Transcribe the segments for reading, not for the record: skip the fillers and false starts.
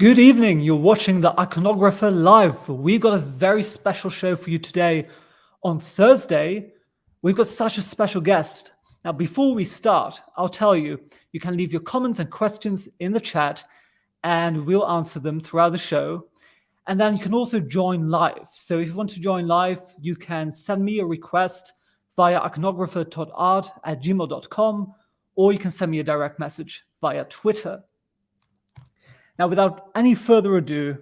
Good evening. You're watching the Iconographer Live. We've got a very special show for you today. On Thursday, we've got such a special guest. Now, before we start, I'll tell you, you can leave your comments and questions in the chat, and we'll answer them throughout the show. And then you can also join live. So if you want to join live, you can send me a request via iconographer.art@gmail.com, or you can send me a direct message via Twitter. Now, without any further ado,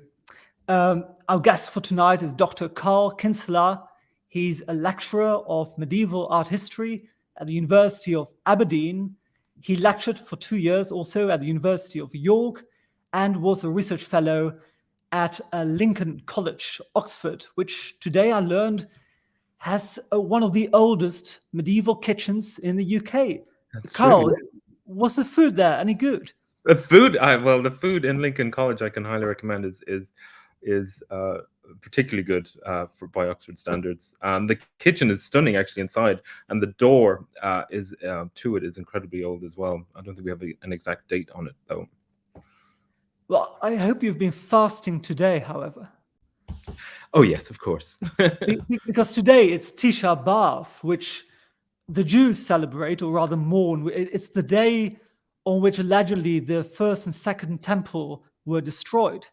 our guest for tonight is Dr. Karl Kinsella. He's a lecturer of medieval art history at the University of Aberdeen. He lectured for 2 years also at the University of York and was a research fellow at Lincoln College, Oxford, which today I learned has one of the oldest medieval kitchens in the UK. That's Karl, true. was the food there any good? The food in Lincoln College I can highly recommend is particularly good by Oxford standards. The kitchen is stunning actually inside, and the door to it is incredibly old as well. I don't think we have an exact date on it though. Well, I hope you've been fasting today, however. Oh yes, of course. Because today it's Tisha B'Av, which the Jews celebrate, or rather mourn. It's the day on which allegedly the first and second temple were destroyed.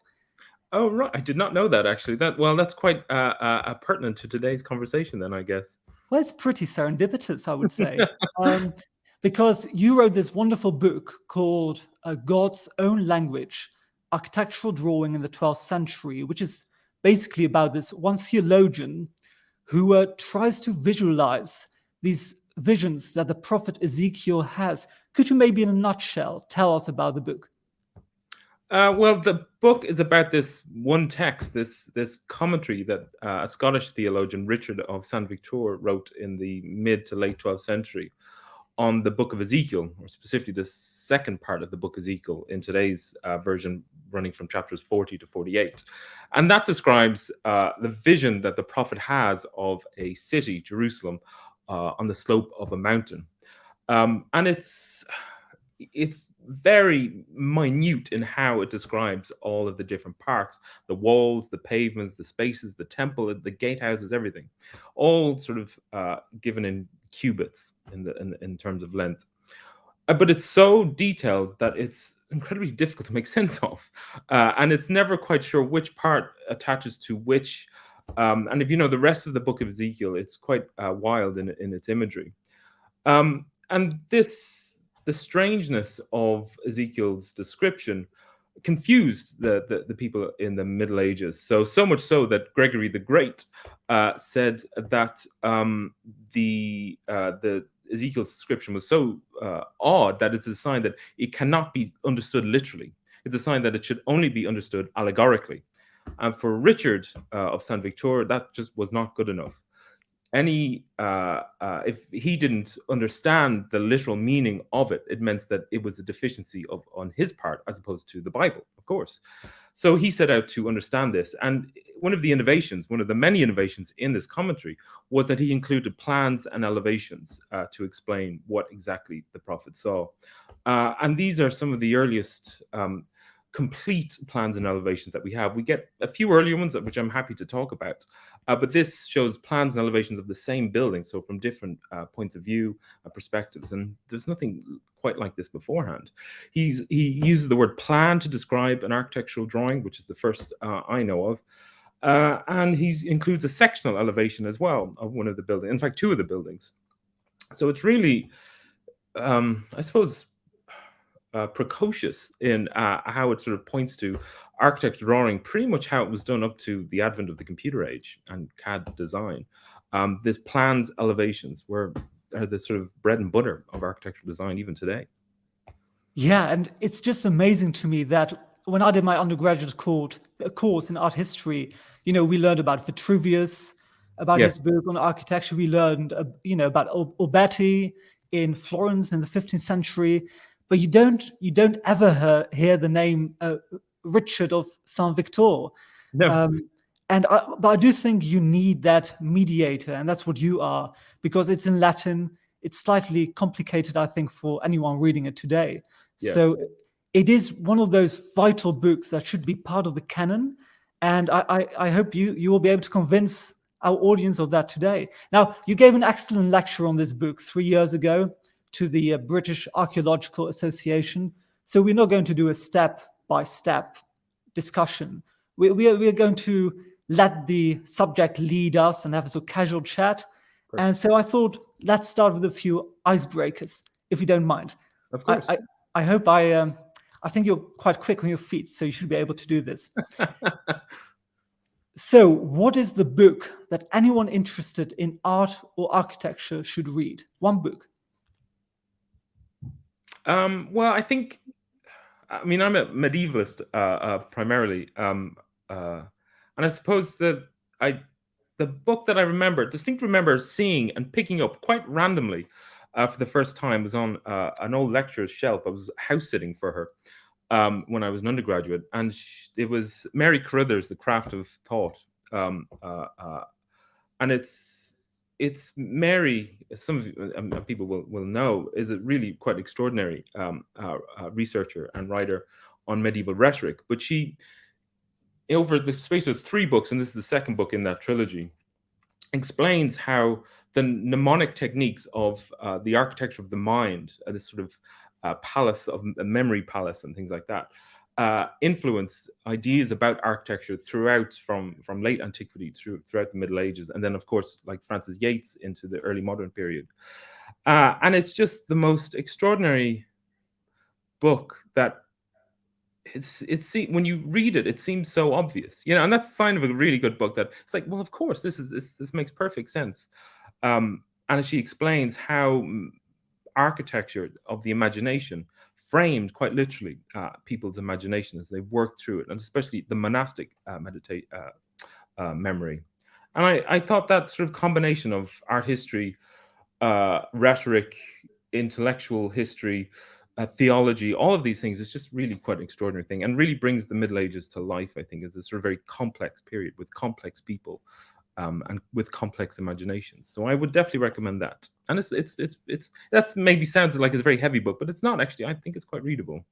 Oh right, I did not know that actually. That's quite pertinent to today's conversation then, I guess. Well, it's pretty serendipitous, I would say, because you wrote this wonderful book called God's Own Language, Architectural Drawing in the 12th Century, which is basically about this one theologian who tries to visualize these visions that the prophet Ezekiel has. Could you maybe in a nutshell tell us about the book? Well, the book is about this one text, this commentary that a Scottish theologian, Richard of St Victor, wrote in the mid to late 12th century on the book of Ezekiel, or specifically the second part of the book Ezekiel in today's version, running from chapters 40 to 48. And that describes the vision that the prophet has of a city, Jerusalem, on the slope of a mountain. And it's very minute in how it describes all of the different parts, the walls, the pavements, the spaces, the temple, the gatehouses, everything, all sort of given in cubits in terms of length. But it's so detailed that it's incredibly difficult to make sense of. And it's never quite sure which part attaches to which. And if you know the rest of the book of Ezekiel, it's quite wild in its imagery. And the strangeness of Ezekiel's description confused the people in the Middle Ages. So much so that Gregory the Great said that the Ezekiel's description was so odd that it's a sign that it cannot be understood literally. It's a sign that it should only be understood allegorically. And for Richard of St Victor, that just was not good enough. If he didn't understand the literal meaning of it, it meant that it was a deficiency on his part, as opposed to the Bible, of course. So he set out to understand this. And one of the many innovations in this commentary was that he included plans and elevations to explain what exactly the prophet saw. And these are some of the earliest complete plans and elevations that we have. We get a few earlier ones, which I'm happy to talk about, but this shows plans and elevations of the same building, so from different points of view, perspectives, and there's nothing quite like this beforehand. He uses the word plan to describe an architectural drawing, which is the first I know of, and he includes a sectional elevation as well of one of the buildings, in fact, two of the buildings. So it's really, I suppose, precocious in how it sort of points to architecture drawing, pretty much how it was done up to the advent of the computer age and CAD design. These plans, elevations are the sort of bread and butter of architectural design even today. Yeah, and it's just amazing to me that when I did my undergraduate course in art history, we learned about Vitruvius, about his book on architecture. We learned, about Alberti in Florence in the 15th century. But you don't ever hear the name Richard of St Victor. No. But I do think you need that mediator, and that's what you are, because it's in Latin. It's slightly complicated, I think, for anyone reading it today. Yes. So it is one of those vital books that should be part of the canon. And I hope you will be able to convince our audience of that today. Now, you gave an excellent lecture on this book 3 years ago to the British Archaeological Association. So we're not going to do a step-by-step discussion. We are going to let the subject lead us and have a sort of casual chat. Perfect. And so I thought, let's start with a few icebreakers, if you don't mind. Of course. I hope I think you're quite quick on your feet, so you should be able to do this. So, what is the book that anyone interested in art or architecture should read? One book. Well, I think, I mean, I'm a medievalist primarily, and I suppose the book that I distinctly remember seeing and picking up quite randomly for the first time was on an old lecturer's shelf. I was house sitting for her when I was an undergraduate, and it was Mary Carruthers' The Craft of Thought, and it's Mary. Some of you, people will know, is a really quite extraordinary researcher and writer on medieval rhetoric. But she, over the space of 3 books, and this is the second book in that trilogy, explains how the mnemonic techniques of the architecture of the mind, this sort of palace of a memory palace and things like that, influence ideas about architecture throughout from late antiquity throughout the Middle Ages, and then of course, like Francis Yates, into the early modern period. And it's just the most extraordinary book that when you read it, it seems so obvious, and that's a sign of a really good book, that it's like, well, of course, this makes perfect sense. And she explains how architecture of the imagination framed quite literally people's imagination as they worked through it, and especially the monastic memory. And I thought that sort of combination of art history, rhetoric, intellectual history, theology, all of these things is just really quite an extraordinary thing, and really brings the Middle Ages to life, I think, as a sort of very complex period with complex people and with complex imaginations. So I would definitely recommend that. And it's that's maybe sounds like it's a very heavy book, but it's not actually. I think it's quite readable.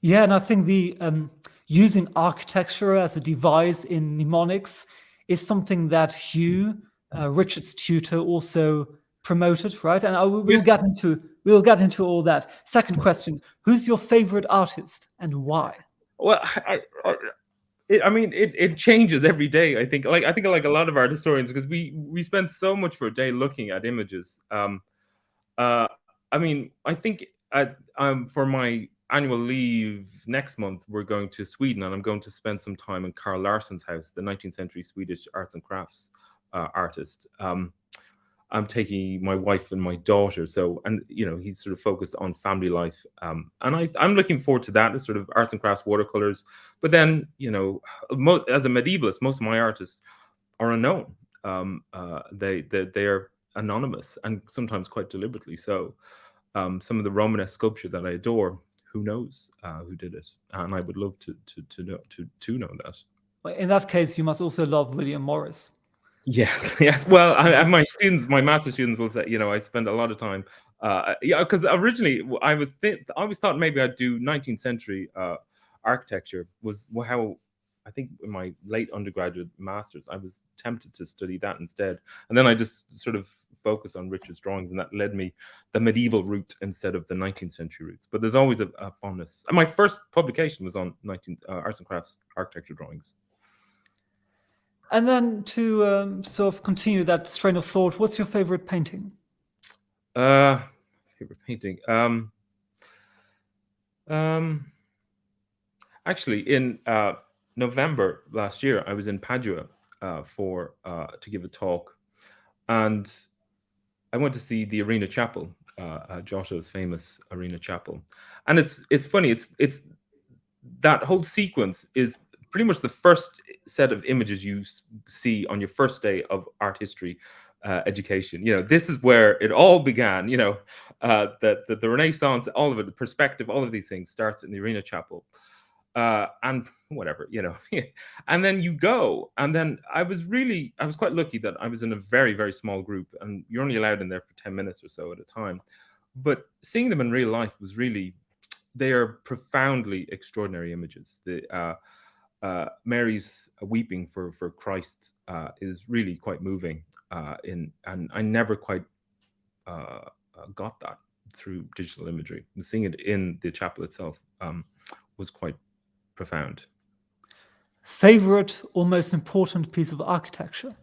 Yeah, and I think the using architecture as a device in mnemonics is something that Hugh, Richard's tutor, also promoted, right? And we'll get into all that. Second question: who's your favorite artist and why? Well, I mean, it changes every day. I think like a lot of art historians, because we spend so much for a day looking at images. I mean, I think for my annual leave next month, we're going to Sweden, and I'm going to spend some time in Karl Larsson's house, the 19th century Swedish arts and crafts artist. I'm taking my wife and my daughter, and he's sort of focused on family life, and I'm looking forward to that. It's sort of arts and crafts, watercolors. But then, as a medievalist, most of my artists are unknown. They are anonymous, and sometimes quite deliberately so. Some of the Romanesque sculpture that I adore, who knows who did it, and I would love to know that. In that case, you must also love William Morris. Yes. Well, my master's students will say, I spend a lot of time. Because originally I always thought maybe I'd do 19th century architecture. Was how I think in my late undergraduate masters I was tempted to study that instead, and then I just sort of focused on Richard's drawings, and that led me the medieval route instead of the 19th century routes. But there's always a fondness. And my first publication was on 19th arts and crafts architecture drawings. And then to sort of continue that strain of thought, what's your favorite painting? Favorite painting. Actually, in November last year, I was in Padua to give a talk, and I went to see the Arena Chapel, Giotto's famous Arena Chapel. And it's funny. It's that whole sequence is pretty much the first set of images you see on your first day of art history education. This is where it all began. The Renaissance, all of it, the perspective, all of these things starts in the Arena Chapel, and whatever, and then you go, and then I was quite lucky that I was in a very, very small group, and you're only allowed in there for 10 minutes or so at a time. But seeing them in real life was really they are profoundly extraordinary images. Mary's weeping for Christ is really quite moving. And I never quite got that through digital imagery. And seeing it in the chapel itself was quite profound. Favorite or most important piece of architecture?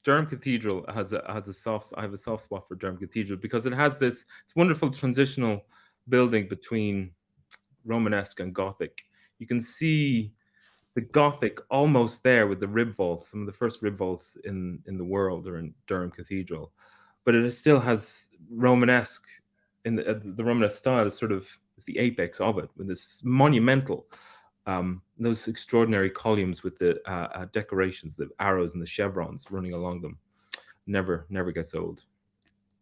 Durham Cathedral has a soft. I have a soft spot for Durham Cathedral because it has this. It's wonderful transitional building between Romanesque and Gothic. You can see the Gothic almost there with the rib vaults. Some of the first rib vaults in the world are in Durham Cathedral, but it still has Romanesque in the Romanesque style is the apex of it, with this monumental. Those extraordinary columns with the decorations, the arrows and the chevrons running along them, never gets old.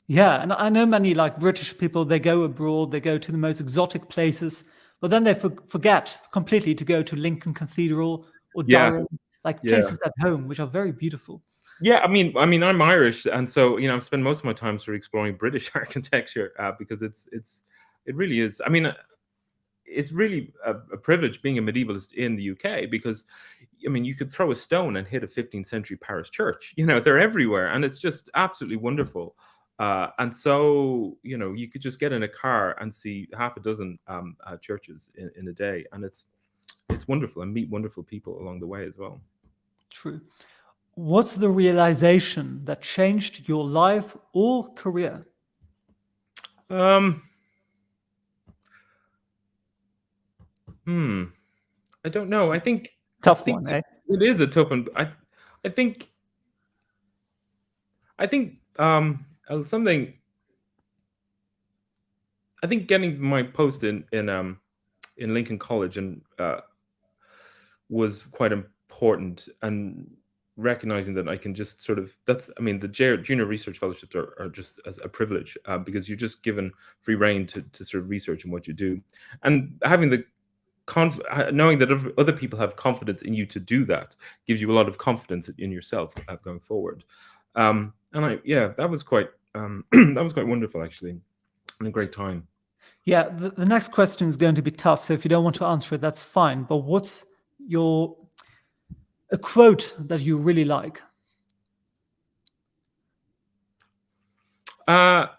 Yeah, and I know many like British people, they go abroad, they go to the most exotic places, but then they forget completely to go to Lincoln Cathedral or Durham, places at home, which are very beautiful. Yeah, I mean, I'm Irish, and so I've spent most of my time sort of exploring British architecture because it really is. I mean, it's really a privilege being a medievalist in the UK because, you could throw a stone and hit a 15th century parish church. They're everywhere, and it's just absolutely wonderful. And so, you could just get in a car and see half a dozen churches in a day, and it's wonderful, and meet wonderful people along the way as well. True. What's the realization that changed your life or career? I don't know. I think one, eh? It is a tough one. I think something. I think getting my post in Lincoln College and was quite important, and recognizing that I can just the junior research fellowships are just as a privilege because you're just given free rein to sort of research in what you do, and having the knowing that other people have confidence in you to do that gives you a lot of confidence in yourself going forward. And that was quite wonderful, actually, and a great time. Yeah, the next question is going to be tough, so if you don't want to answer it, that's fine. But what's a quote that you really like? Well,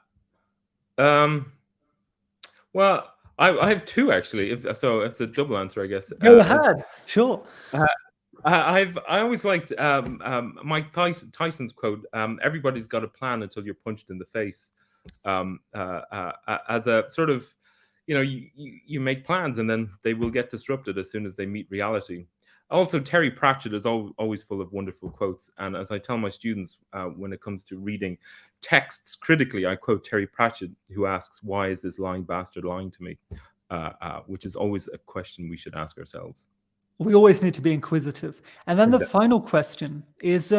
I have two, actually. It's a double answer, I guess. Go ahead. Sure. I always liked Mike Tyson's quote. Everybody's got a plan until you're punched in the face. As a sort of, you make plans and then they will get disrupted as soon as they meet reality. Also, Terry Pratchett is always full of wonderful quotes. And as I tell my students, when it comes to reading texts critically, I quote Terry Pratchett, who asks, "Why is this lying bastard lying to me?" Which is always a question we should ask ourselves. We always need to be inquisitive. And then the final question is,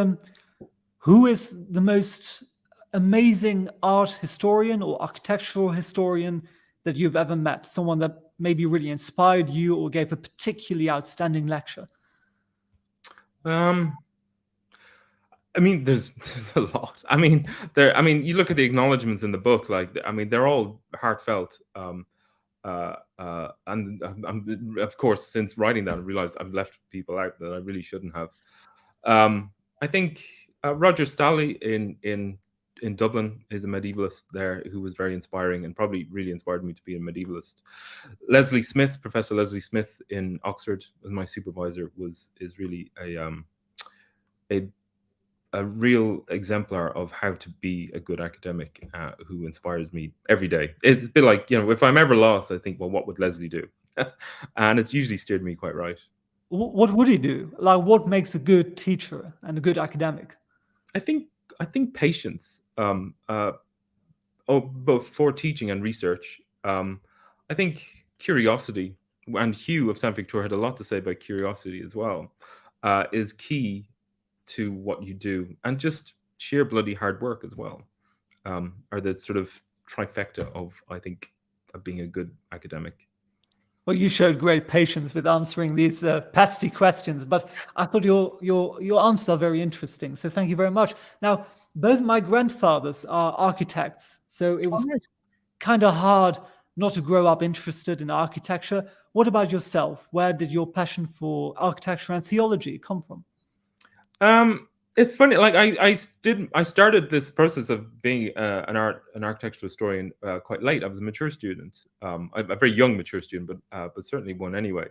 who is the most amazing art historian or architectural historian that you've ever met? Someone that maybe really inspired you or gave a particularly outstanding lecture? There's a lot. You look at the acknowledgements in the book, they're all heartfelt. And of course, since writing that, I realized I've left people out that I really shouldn't have. I think Roger Stalley in Dublin is a medievalist there who was very inspiring and probably really inspired me to be a medievalist. Professor Leslie Smith in Oxford, as my supervisor, is really a real exemplar of how to be a good academic, who inspires me every day. It's a bit like, if I'm ever lost, I think, well, what would Leslie do? And it's usually steered me quite right. What would he do? Like, what makes a good teacher and a good academic? I think patience, both for teaching and research. I think curiosity, and Hugh of St Victor had a lot to say about curiosity as well, is key to what you do, and just sheer bloody hard work as well, are the sort of trifecta of, I think, of being a good academic. Well, you showed great patience with answering these pesky questions, but I thought your answers are very interesting. So thank you very much. Now, Both my grandfathers are architects, so it All was right. kind of hard not to grow up interested in architecture. What about yourself? Where did your passion for architecture and theology come from? It's funny. Like I started this process of being an architectural historian quite late. I was a mature student, a very young mature student, but certainly one anyway.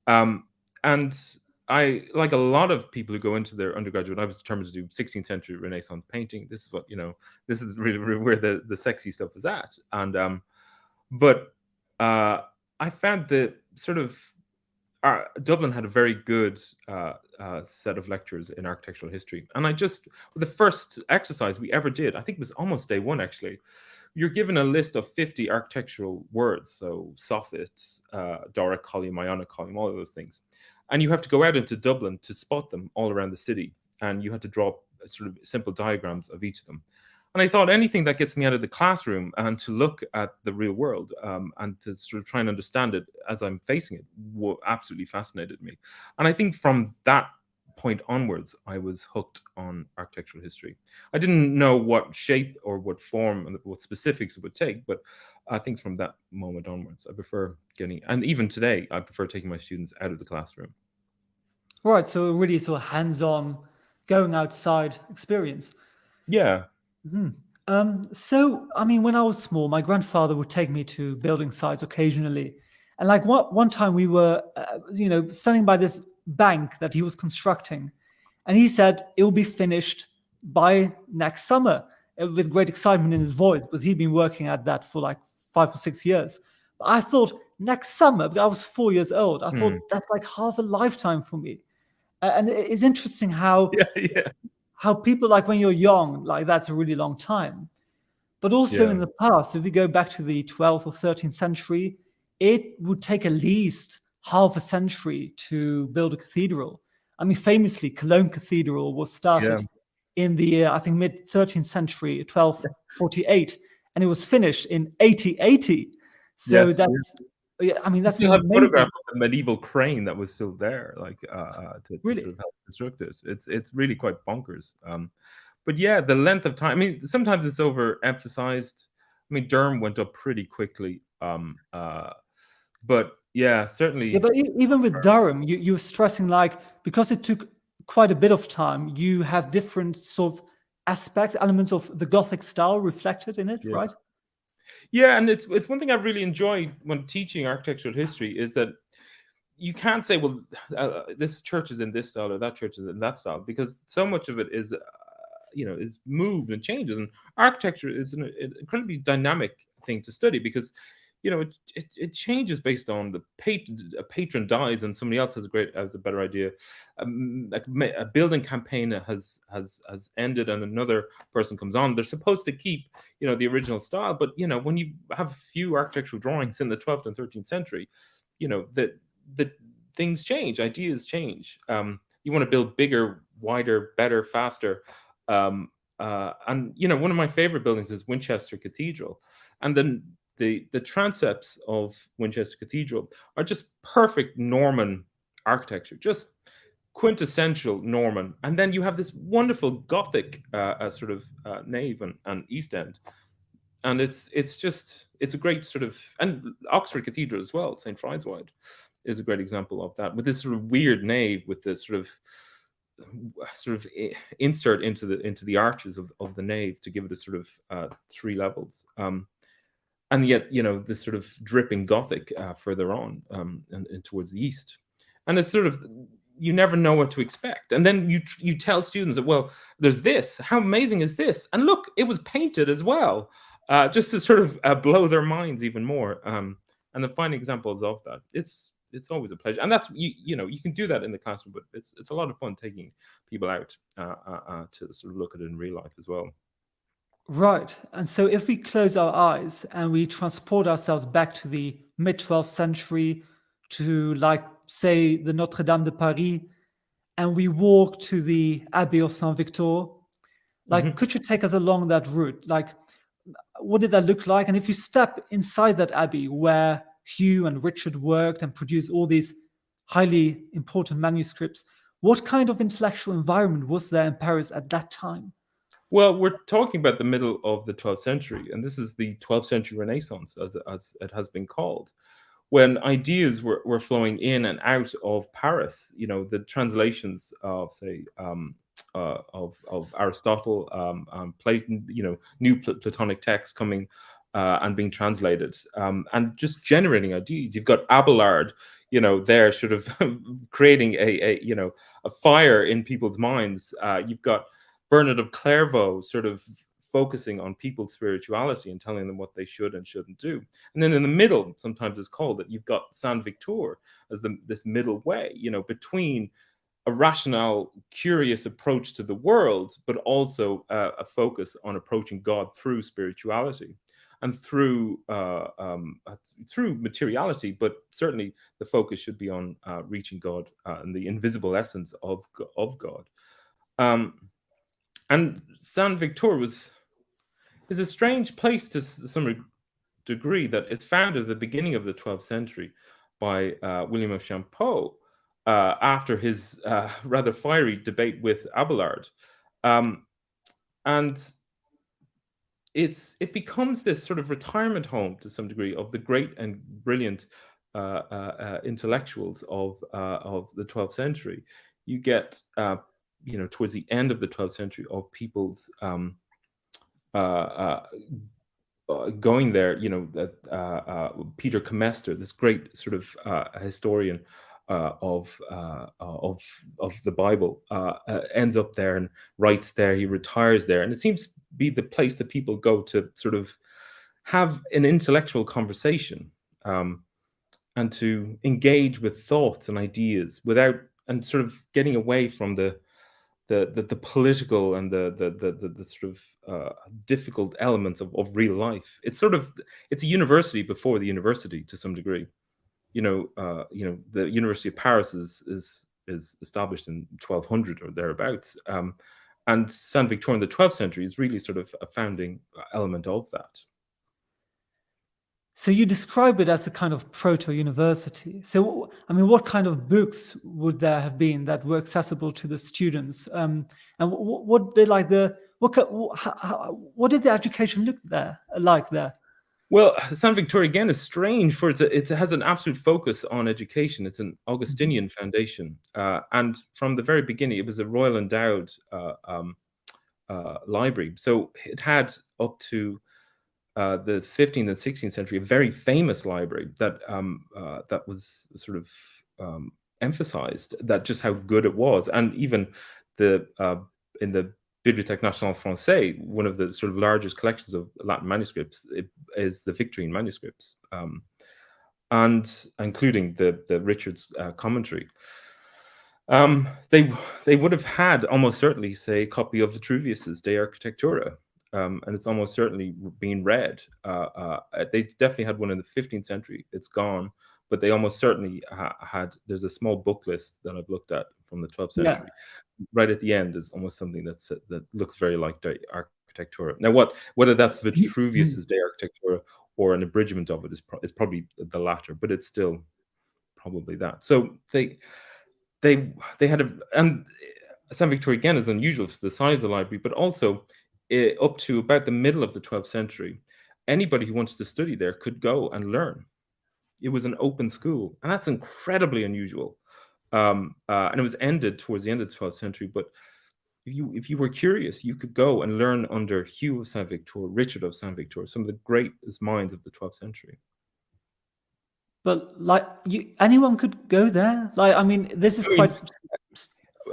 And I, like a lot of people who go into their undergraduate, I was determined to do 16th century Renaissance painting. This is what this is really where the sexy stuff is at. And but I found that sort of Dublin had a very good set of lectures in architectural history, and the first exercise we ever did, I think it was almost day one actually. You're given a list of 50 architectural words, so soffit, Doric column, Ionic column, all of those things, and you have to go out into Dublin to spot them all around the city, and you had to draw sort of simple diagrams of each of them. And I thought anything that gets me out of the classroom and to look at the real world and to sort of try and understand it as I'm facing it absolutely fascinated me. And I think from that point onwards, I was hooked on architectural history. I didn't know what shape or what form and what specifics it would take, but I think from that moment onwards, I prefer and even today, I prefer taking my students out of the classroom. Right, so really sort of hands-on, going outside experience. Yeah. So, I mean, when I was small, my grandfather would take me to building sites occasionally. And like one time we were, standing by this bank that he was constructing. And he said it will be finished by next summer, with great excitement in his voice, because he'd been working at that for like 5 or 6 years. But I thought next summer, because I was 4 years old, I thought that's like half a lifetime for me. And it's interesting how Yeah. how people, like when you're young, like that's a really long time. But also Yeah. in the past, if we go back to the 12th or 13th century, it would take at least half a century to build a cathedral. I mean, famously, Cologne Cathedral was started in the, I think, mid-13th century, 1248, and it was finished in 8080. So Yes. that's, I mean, You that's still have amazing. photographs of the medieval crane that was still there, like to Really? sort of help construct it. It's really quite bonkers. But yeah, the length of time. I mean, sometimes it's overemphasized. I mean, Durham went up pretty quickly. But yeah, certainly. Yeah, but even with Durham, you're stressing, like, because it took quite a bit of time, you have different sort of aspects, elements of the Gothic style reflected in it, Yeah. right? Yeah, and it's one thing I really enjoy when teaching architectural history is that you can't say, well, this church is in this style or that church is in that style, because so much of it is, is moved and changes. And architecture is an incredibly dynamic thing to study because, it changes based on the a patron dies and somebody else has a better idea. Like a building campaign has ended and another person comes on. They're supposed to keep, the original style, but when you have few architectural drawings in the 12th and 13th century, that things change, ideas change. You want to build bigger, wider, better, faster. And one of my favorite buildings is Winchester Cathedral, and then the transepts of Winchester Cathedral are just perfect Norman architecture, just quintessential Norman. And then you have this wonderful Gothic sort of nave and east end, and it's a great sort of, and Oxford Cathedral as well, St. Fried's Wide, is a great example of that, with this sort of weird nave with this sort of insert into the arches of the nave to give it a sort of 3 levels. And yet, this sort of dripping Gothic further on and towards the east. And it's sort of, you never know what to expect. And then you tell students that, well, there's this. How amazing is this? And look, it was painted as well, just to sort of blow their minds even more. And then finding examples of that, it's always a pleasure. And that's, you can do that in the classroom, but it's a lot of fun taking people out to sort of look at it in real life as well. Right. And so if we close our eyes and we transport ourselves back to the mid-12th century, to, like, say, the Notre Dame de Paris, and we walk to the Abbey of St Victor, like, could you take us along that route? Like, what did that look like? And if you step inside that abbey where Hugh and Richard worked and produced all these highly important manuscripts, what kind of intellectual environment was there in Paris at that time? Well, we're talking about the middle of the 12th century, and this is the 12th century Renaissance, as it has been called, when ideas were flowing in and out of Paris. You know, the translations of, say, of Aristotle, Plato, you know, new Platonic texts coming and being translated, and just generating ideas. You've got Abelard, you know, there sort of creating a you know, a fire in people's minds. You've got Bernard of Clairvaux sort of focusing on people's spirituality and telling them what they should and shouldn't do. And then in the middle, sometimes it's called that, you've got Saint Victor as this middle way, you know, between a rational, curious approach to the world, but also a focus on approaching God through spirituality and through materiality. But certainly the focus should be on reaching God and the invisible essence of God. And Saint Victor is a strange place to some degree, that it's founded at the beginning of the 12th century by William of Champeaux after his rather fiery debate with Abelard. And it becomes this sort of retirement home to some degree of the great and brilliant intellectuals of the 12th century. You get, you know, towards the end of the 12th century, of people's going there, you know, that Peter Comester, this great sort of historian of the Bible, ends up there and writes there. He retires there, and it seems to be the place that people go to sort of have an intellectual conversation, and to engage with thoughts and ideas without, and sort of getting away from the political and the sort of difficult elements of real life. It's a university before the university to some degree. You know, the University of Paris is established in 1200 or thereabouts, and Saint Victor in the 12th century is really sort of a founding element of that. So you describe it as a kind of proto-university. So, I mean, what kind of books would there have been that were accessible to the students? And what did like what did the education look like there? Well, Saint Victor again is strange, for it has an absolute focus on education. It's an Augustinian foundation, and from the very beginning, it was a royal endowed library. So it had up to the 15th and 16th century a very famous library that was sort of emphasized that just how good it was. And even in the Bibliothèque Nationale Française, one of the sort of largest collections of Latin manuscripts, is the Victorine manuscripts, and including the Richard's commentary. They would have had almost certainly, say, a copy of Vitruvius's De Architectura, and it's almost certainly being read. They definitely had one in the 15th century. It's gone, but they almost certainly had. There's a small book list that I've looked at from the 12th century. Yeah. Right at the end is almost something that looks very like De Architectura. Now, whether that's Vitruvius's De Architectura or an abridgment of it is probably the latter, but it's still probably that. So they had and Saint Victor again is unusual for the size of the library, but also up to about the middle of the 12th century, anybody who wants to study there could go and learn. It was an open school, and that's incredibly unusual. And it was ended towards the end of the 12th century. But if you were curious, you could go and learn under Hugh of St Victor, Richard of St Victor, some of the greatest minds of the 12th century. But like anyone could go there. Like, I mean, this is quite.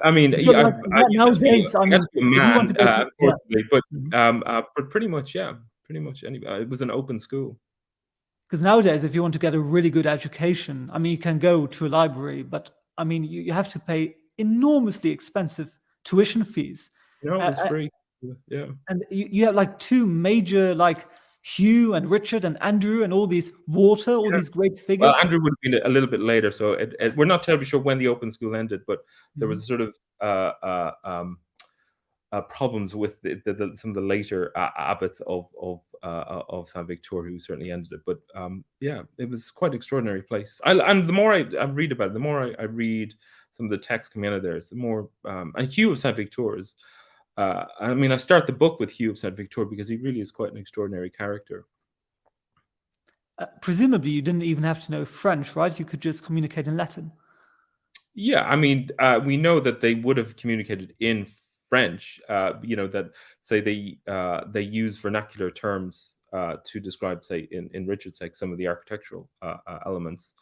I mean, nowadays, I mean, unfortunately, but pretty much anybody. It was an open school. Because nowadays, if you want to get a really good education, I mean, you can go to a library, but I mean, you have to pay enormously expensive tuition fees. No, it was free. Yeah. And you have like two major, like Hugh and Richard and Andrew and all these these great figures. Well, Andrew would have been a little bit later, so we're not terribly sure when the open school ended, but there was sort of problems with some of the later abbots of Saint Victor, who certainly ended it. But yeah, it was quite an extraordinary place. And the more I read about it, the more I read some of the texts coming out of there, the more. And Hugh of Saint Victor is I mean, I start the book with Hugh of St Victor because he really is quite an extraordinary character. Presumably, you didn't even have to know French, right? You could just communicate in Latin. Yeah, I mean, we know that they would have communicated in French. That say they use vernacular terms to describe, say, in Richard's sake, some of the architectural elements.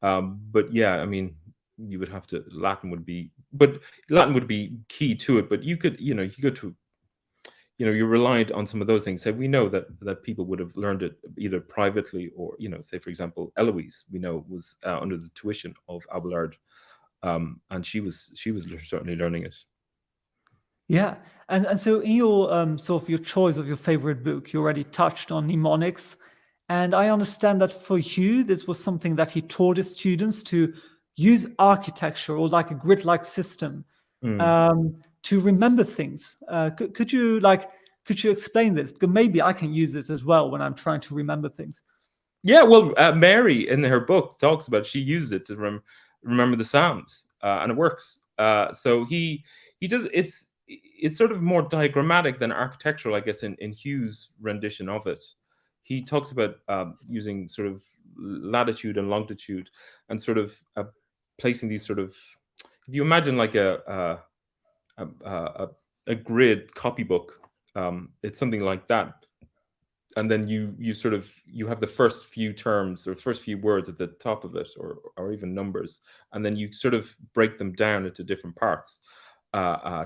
But yeah, I mean, you would have to Latin would be key to it. But you could, you go to, you're reliant on some of those things. So we know that people would have learned it either privately or, say, for example, Eloise, we know, was under the tuition of Abelard. And she was certainly learning it. Yeah, and so in your sort of your choice of your favorite book, you already touched on mnemonics, and I understand that for Hugh, this was something that he taught his students to use architecture or like a grid-like system to remember things. Could you explain this? Because maybe I can use this as well when I'm trying to remember things. Yeah, well, Mary in her book talks about she uses it to remember the Psalms, and it works. So he does. It's sort of more diagrammatic than architectural, I guess, in Hugh's rendition of it. He talks about using sort of latitude and longitude and sort of placing these sort of, if you imagine like a grid copybook, it's something like that. And then you have the first few terms or first few words at the top of it, or even numbers, and then you sort of break them down into different parts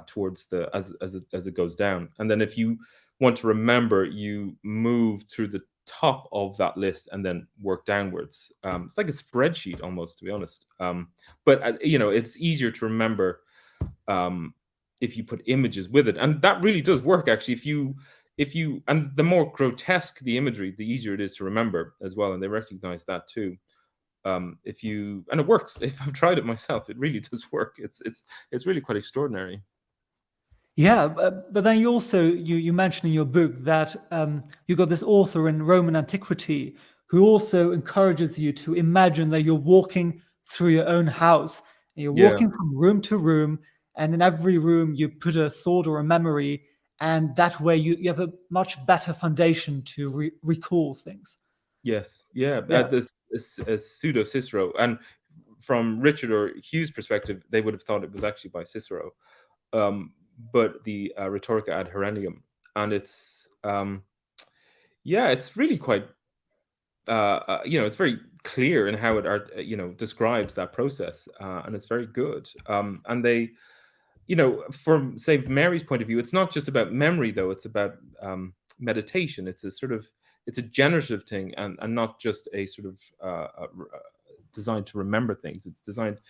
towards the as it goes down. And then if you want to remember, you move through the top of that list and then work downwards. It's like a spreadsheet almost, to be honest. But it's easier to remember if you put images with it, and that really does work actually. If you and the more grotesque the imagery, the easier it is to remember as well, and they recognize that too. And it works. If I've tried it myself, it really does work. It's really quite extraordinary. Yeah, but then you also you mentioned in your book that you got this author in Roman antiquity who also encourages you to imagine that you're walking through your own house, and you're Yeah. walking from room to room, and in every room you put a thought or a memory, and that way you have a much better foundation to recall things. Yes. Yeah. Yeah. This is pseudo Cicero, and from Richard or Hugh's perspective, they would have thought it was actually by Cicero. But the Rhetorica ad Herennium, and it's it's really quite it's very clear in how it describes that process, and it's very good. And they, from, say, Mary's point of view, it's not just about memory though; it's about meditation. It's a generative thing, and not just a sort of designed to remember things. It's designed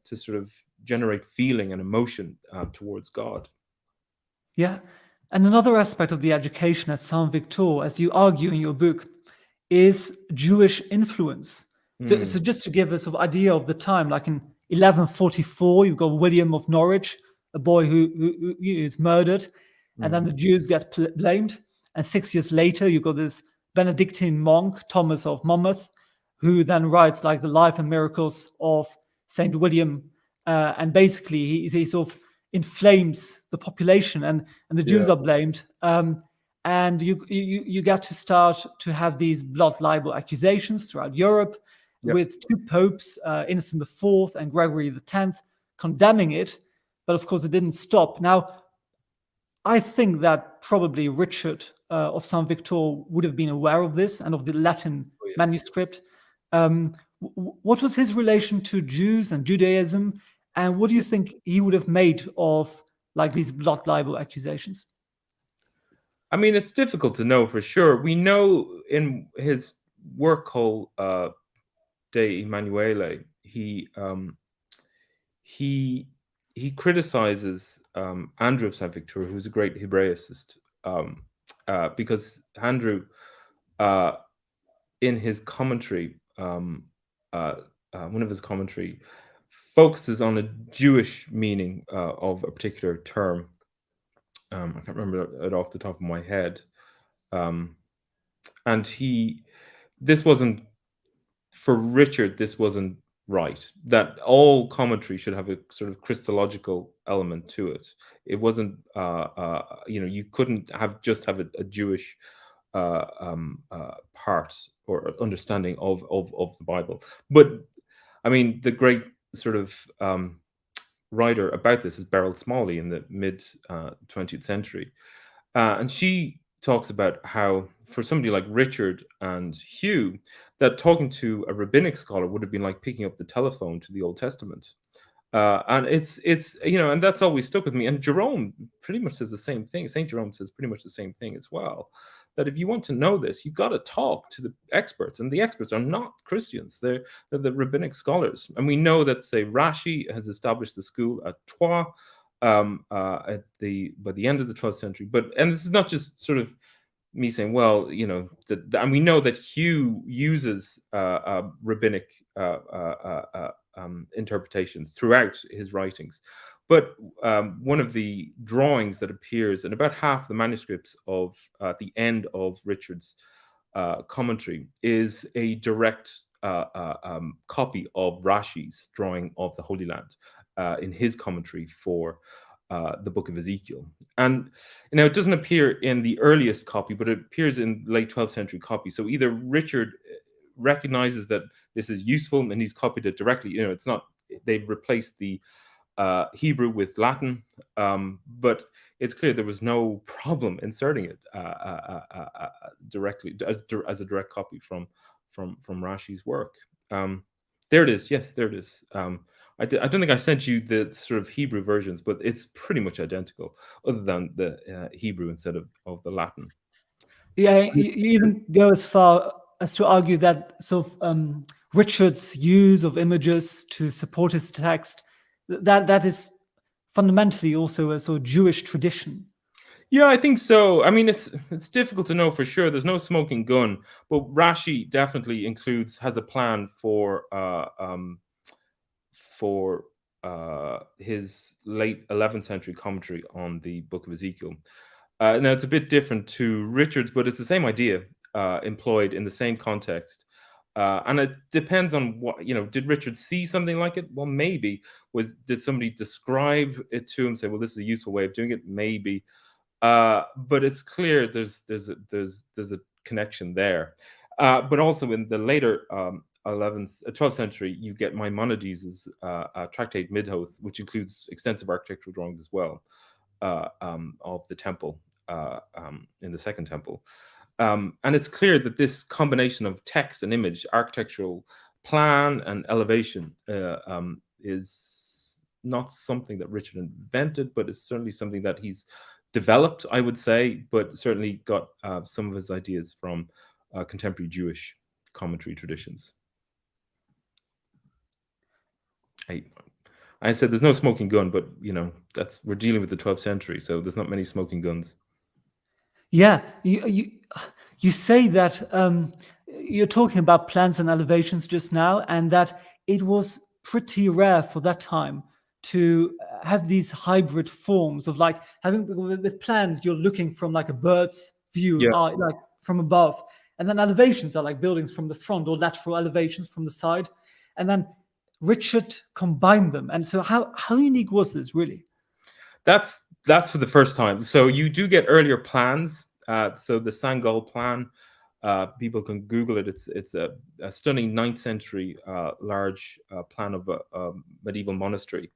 to sort of generate feeling and emotion towards God. Yeah. And another aspect of the education at Saint Victor, as you argue in your book, is Jewish influence. So just to give us an idea of the time, like in 1144, you've got William of Norwich, a boy who is murdered, and then the Jews get blamed. And 6 years later, you've got this Benedictine monk, Thomas of Monmouth, who then writes like the life and miracles of Saint William, and basically he sort of inflames the population, and the Jews are blamed. And you get to start to have these blood libel accusations throughout Europe, with two popes, Innocent IV and Gregory X, condemning it. But of course, it didn't stop. Now, I think that probably Richard of St. Victor would have been aware of this and of the Latin manuscript. What was his relation to Jews and Judaism? And what do you think he would have made of like these blood libel accusations? I mean, it's difficult to know for sure. We know in his work called De Emanuele, he criticizes Andrew of St. Victor, who's a great Hebraicist, because Andrew, in his commentary, one of his commentary, focuses on a Jewish meaning of a particular term. I can't remember it off the top of my head. And this wasn't, for Richard, this wasn't right, that all commentary should have a sort of Christological element to it. It wasn't, you couldn't just have a Jewish part or understanding of the Bible. But I mean, the great sort of writer about this is Beryl Smalley in the mid 20th century, and she talks about how for somebody like Richard and Hugh, that talking to a rabbinic scholar would have been like picking up the telephone to the Old Testament. And it's and that's always stuck with me. And Jerome pretty much says the same thing. Saint Jerome says pretty much the same thing as well. That if you want to know this, you've got to talk to the experts, and the experts are not Christians. They're the rabbinic scholars. And we know that, say, Rashi has established the school at Troyes by the end of the 12th century. And this is not just sort of me saying, well, and we know that Hugh uses rabbinic interpretations throughout his writings. But one of the drawings that appears in about half the manuscripts of the end of Richard's commentary is a direct copy of Rashi's drawing of the Holy Land in his commentary for the book of Ezekiel. And it doesn't appear in the earliest copy, but it appears in late 12th century copy. So either Richard recognizes that this is useful and he's copied it directly. It's not, they've replaced the Hebrew with Latin, but it's clear there was no problem inserting it directly as a direct copy from Rashi's work. There it is. Yes, there it is. I don't think I sent you the sort of Hebrew versions, but it's pretty much identical, other than the Hebrew instead of the Latin. Yeah, you even go as far as to argue that Richard's use of images to support his text, that is fundamentally also a sort of Jewish tradition. Yeah, I think so. I mean, it's difficult to know for sure. There's no smoking gun, but Rashi definitely has a plan for his late 11th century commentary on the book of Ezekiel. Now, it's a bit different to Richard's, but it's the same idea employed in the same context. And it depends on what, did Richard see something like it? Well, maybe. Did somebody describe it to him, say, well, this is a useful way of doing it? Maybe. But it's clear there's a connection there. But also in the later 12th century, you get Maimonides' tractate Midhoth, which includes extensive architectural drawings as well of the temple in the Second Temple. And it's clear that this combination of text and image, architectural plan and elevation is not something that Richard invented, but it's certainly something that he's developed, I would say, but certainly got some of his ideas from contemporary Jewish commentary traditions. I said there's no smoking gun, but we're dealing with the 12th century, so there's not many smoking guns. Yeah, you say that you're talking about plans and elevations just now, and that it was pretty rare for that time to have these hybrid forms of like having with plans you're looking from like a bird's view, like from above, and then elevations are like buildings from the front or lateral elevations from the side, and then Richard combined them. And so how unique was this really? That's for the first time. So you do get earlier plans. So the Sangol plan, people can Google it. It's a stunning 9th century large plan of a medieval monastery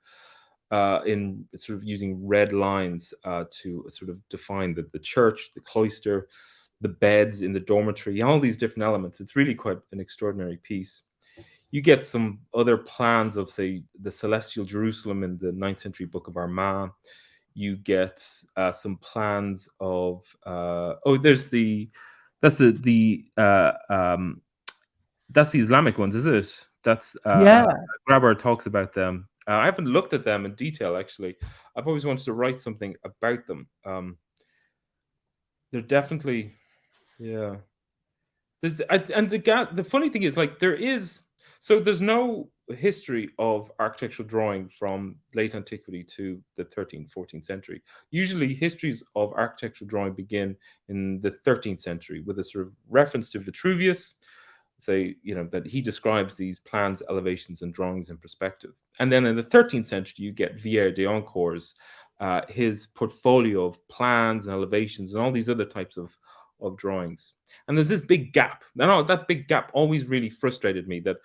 in sort of using red lines to sort of define the church, the cloister, the beds in the dormitory, all these different elements. It's really quite an extraordinary piece. You get some other plans of, say, the celestial Jerusalem in the 9th century Book of Armagh. You get some plans of that's the Islamic ones, is it? That's Grabber talks about them. I haven't looked at them in detail, actually. I've always wanted to write something about them. They're definitely, yeah. The funny thing is, like, there's no history of architectural drawing from late antiquity to the 13th, 14th century. Usually histories of architectural drawing begin in the 13th century with a sort of reference to Vitruvius, say, that he describes these plans, elevations, and drawings in perspective. And then in the 13th century, you get Vierre d'Encaure's, his portfolio of plans and elevations and all these other types of drawings. And there's this big gap. Now, that big gap always really frustrated me, that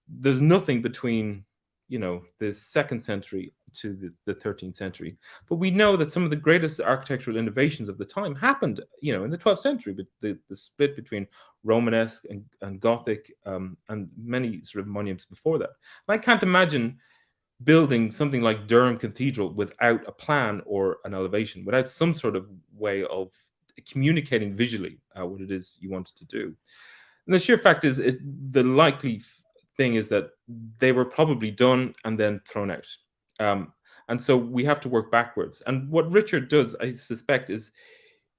there's nothing between, the 2nd century to the 13th century. But we know that some of the greatest architectural innovations of the time happened, in the 12th century, but the split between Romanesque and Gothic, and many sort of monuments before that. And I can't imagine building something like Durham Cathedral without a plan or an elevation, without some sort of way of communicating visually what it is you wanted to do. And the sheer fact is, the likely thing is that they were probably done and then thrown out. And so we have to work backwards. And what Richard does, I suspect, is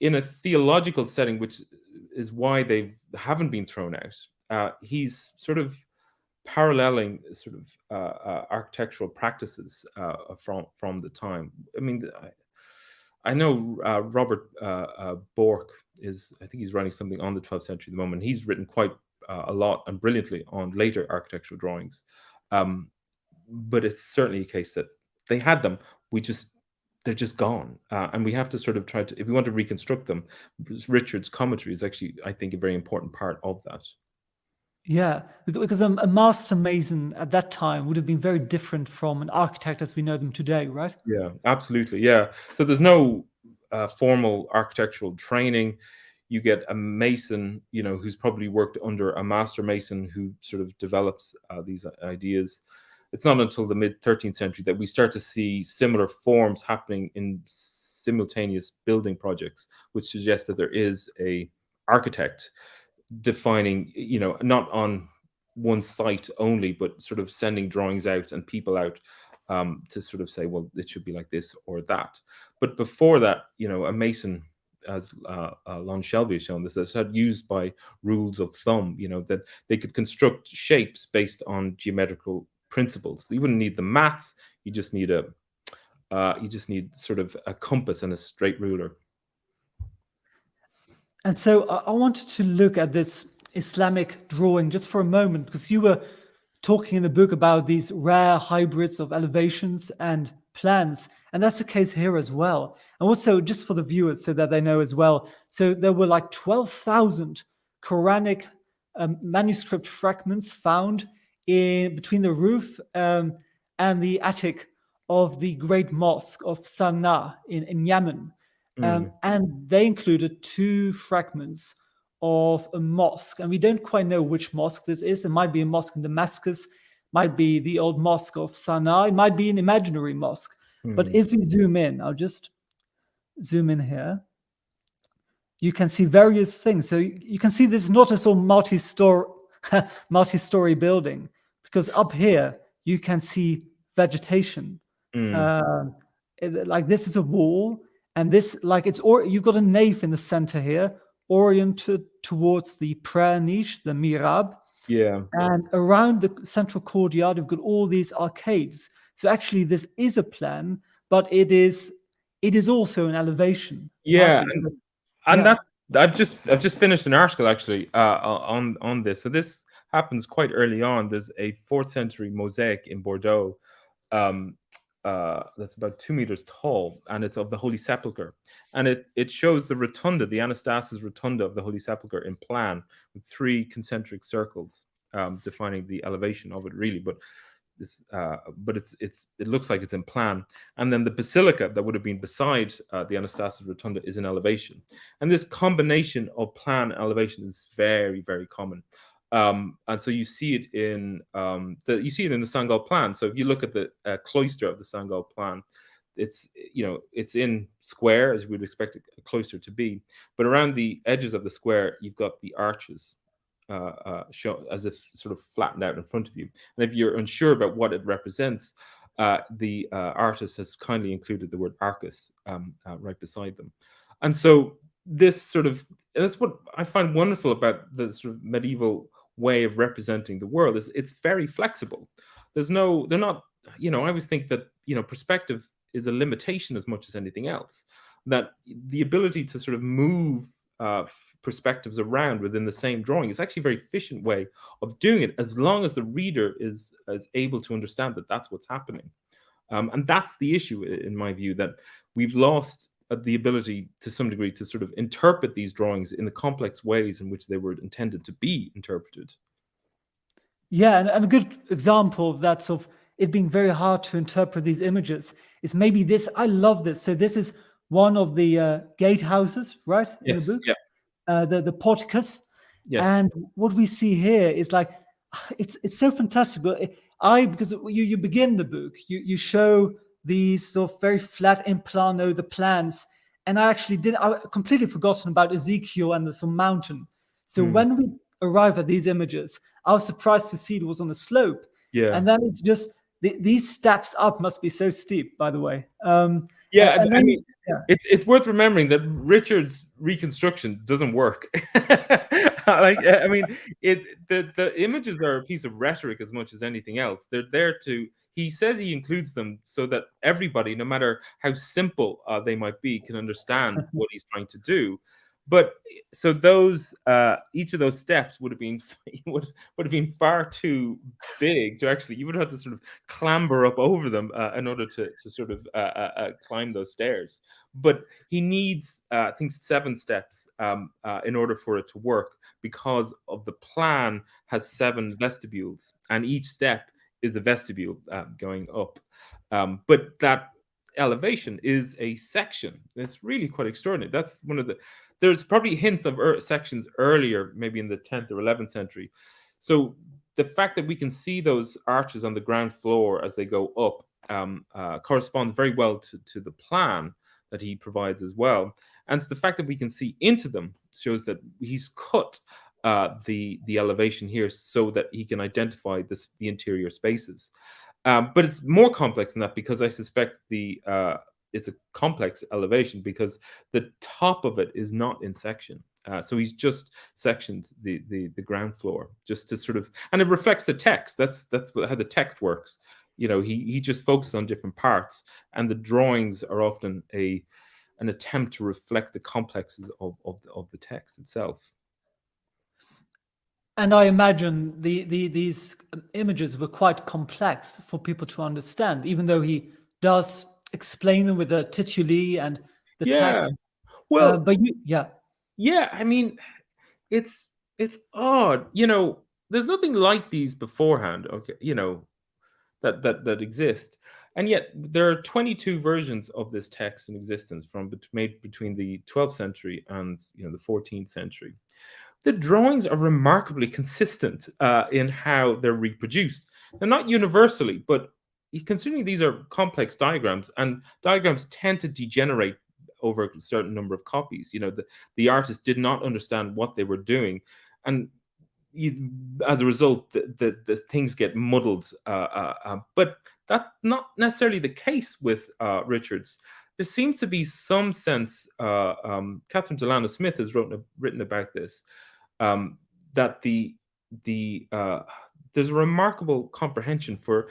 in a theological setting, which is why they haven't been thrown out. He's sort of paralleling sort of architectural practices from the time. I mean, I know Robert Bork I think he's writing something on the 12th century at the moment. He's written quite a lot and brilliantly on later architectural drawings. But it's certainly a case that they had them. They're just gone. And we have to sort of try to, if we want to reconstruct them, Richard's commentary is actually, I think, a very important part of that. Yeah, because a master mason at that time would have been very different from an architect as we know them today, right? Yeah, absolutely. Yeah. So there's no formal architectural training. You get a mason, who's probably worked under a master mason who sort of develops these ideas. It's not until the mid 13th century that we start to see similar forms happening in simultaneous building projects, which suggests that there is a architect defining, not on one site only, but sort of sending drawings out and people out to sort of say, well, it should be like this or that. But before that, a mason, as Lon Shelby has shown this, is used by rules of thumb, that they could construct shapes based on geometrical principles. You wouldn't need the maths. You just need sort of a compass and a straight ruler. And so I wanted to look at this Islamic drawing just for a moment, because you were talking in the book about these rare hybrids of elevations and plans. And that's the case here as well. And also, just for the viewers, so that they know as well, so there were like 12,000 Quranic manuscript fragments found in between the roof and the attic of the Great Mosque of Sana'a in Yemen. And they included 2 fragments of a mosque. And we don't quite know which mosque this is. It might be a mosque in Damascus, might be the old mosque of Sana'a, it might be an imaginary mosque. But if we zoom in, I'll just zoom in here, you can see various things. So you can see this is not a sort of multi-story building, because up here you can see vegetation. Like this is a wall, and this, like you've got a nave in the center here, oriented towards the prayer niche, the mihrab. Yeah. And around the central courtyard, you've got all these arcades. So actually, this is a plan, but it is also an elevation. Yeah, and Yeah. that's I've just finished an article actually on this. So this happens quite early on. There's a 4th century mosaic in Bordeaux that's about 2 meters tall, and it's of the Holy Sepulchre, and it shows the rotunda, the Anastasis rotunda of the Holy Sepulchre in plan, with 3 concentric circles defining the elevation of it, really. But it looks like it's in plan. And then the basilica that would have been beside the Anastasis rotunda is in elevation. And this combination of plan and elevation is very, very common. And so you see it in the Saint-Gall plan. So if you look at the cloister of the Saint-Gall plan, it's in square, as we would expect a cloister to be, but around the edges of the square you've got the arches show as if sort of flattened out in front of you. And if you're unsure about what it represents, the artist has kindly included the word arcus right beside them. And so that's what I find wonderful about the sort of medieval way of representing the world, is it's very flexible. I always think that, perspective is a limitation as much as anything else, that the ability to sort of move perspectives around within the same drawing. It's actually a very efficient way of doing it, as long as the reader is able to understand that that's what's happening. And that's the issue, in my view, that we've lost the ability to some degree to sort of interpret these drawings in the complex ways in which they were intended to be interpreted. Yeah, and a good example of that, sort of it being very hard to interpret these images, is maybe this. I love this. So this is one of the gatehouses, right, in the Yes. book, Yeah. the porticus, Yes. and what we see here is like it's so fantastic. But because you begin the book, you show these sort of very flat in plano, the plans, and I completely forgotten about Ezekiel and some mountain. So when we arrive at these images, I was surprised to see it was on a slope. Yeah. And then it's just these steps up must be so steep, by the way. Yeah, and I then, mean, it's worth remembering that Richard's reconstruction doesn't work. Like, I mean, the images are a piece of rhetoric as much as anything else. They're there to. He says he includes them so that everybody, no matter how simple they might be, can understand what he's trying to do. But so those each of those steps would have been far too big to actually. You would have to sort of clamber up over them in order to sort of climb those stairs. But he needs, I think, 7 steps in order for it to work, because of the plan has 7 vestibules, and each step is a vestibule going up. But that elevation is a section. It's really quite extraordinary. That's one of the. There's probably hints of sections earlier, maybe in the 10th or 11th century. So the fact that we can see those arches on the ground floor as they go up corresponds very well to the plan that he provides as well. And the fact that we can see into them shows that he's cut the elevation here so that he can identify the interior spaces. But it's more complex than that, because I suspect it's a complex elevation because the top of it is not in section. So he's just sectioned the ground floor just to sort of, and it reflects the text. That's how the text works. You know, he just focuses on different parts, and the drawings are often an attempt to reflect the complexes of the text itself. And I imagine these images were quite complex for people to understand, even though he does explain them with the tituli and the text. Well, but yeah, I mean, it's odd. You know, there's nothing like these beforehand. Okay, you know, that exist, and yet there are 22 versions of this text in existence made between the 12th century and the 14th century. The drawings are remarkably consistent in how they're reproduced. They're not universally, but considering these are complex diagrams, and diagrams tend to degenerate over a certain number of copies. The artist did not understand what they were doing, and as a result, the things get muddled. But that's not necessarily the case with Richard's. There seems to be some sense. Catherine Delano Smith has written about this. That there's a remarkable comprehension for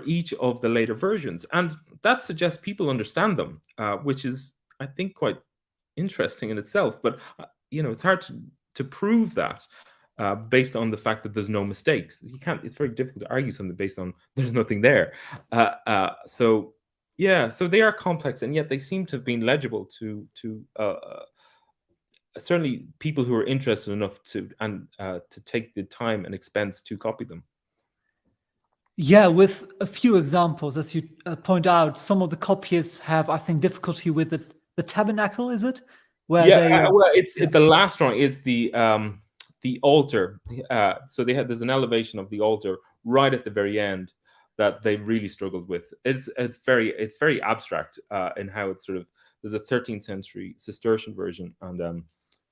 each of the later versions, and that suggests people understand them, which is, I think, quite interesting in itself. But it's hard to prove that based on the fact that there's no mistakes. It's very difficult to argue something based on there's nothing there. So they are complex, and yet they seem to have been legible to certainly people who are interested enough to take the time and expense to copy them. Yeah, with a few examples, as you point out, some of the copiers have, I think, difficulty with the tabernacle. Is it? Well, it's the last drawing is the altar. So there's an elevation of the altar right at the very end that they really struggled with. It's very abstract in how it's sort of. There's a 13th century Cistercian version, and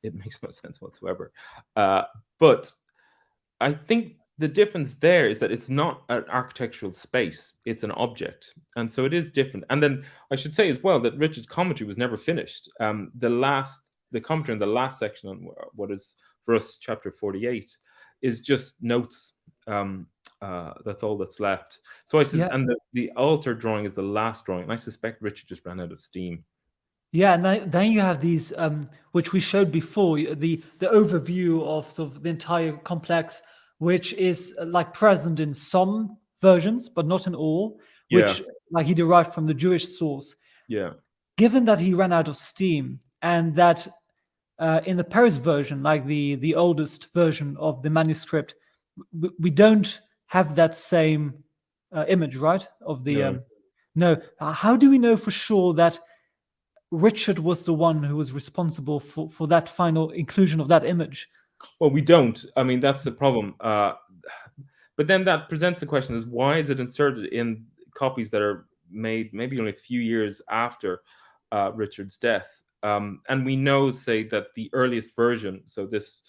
it makes no sense whatsoever. But I think the difference there is that it's not an architectural space, it's an object. And so it is different. And then I should say as well that Richard's commentary was never finished. The commentary in the last section on what is for us chapter 48 is just notes. That's all that's left. So I said, and the altar drawing is the last drawing. And I suspect Richard just ran out of steam. Yeah, and then you have these, which we showed before, the overview of sort of the entire complex, which is like present in some versions, but not in all, Yeah, which like he derived from the Jewish source. yeah. Given that he ran out of steam, and that in the Paris version, like the oldest version of the manuscript, we don't have that same image, right? Of the No. no. How do we know for sure that Richard was the one who was responsible for that final inclusion of that image? Well, we don't. I mean, that's the problem. But then that presents the question: is why is it inserted in copies that are made maybe only a few years after Richard's death? And we know, say, that the earliest version, so this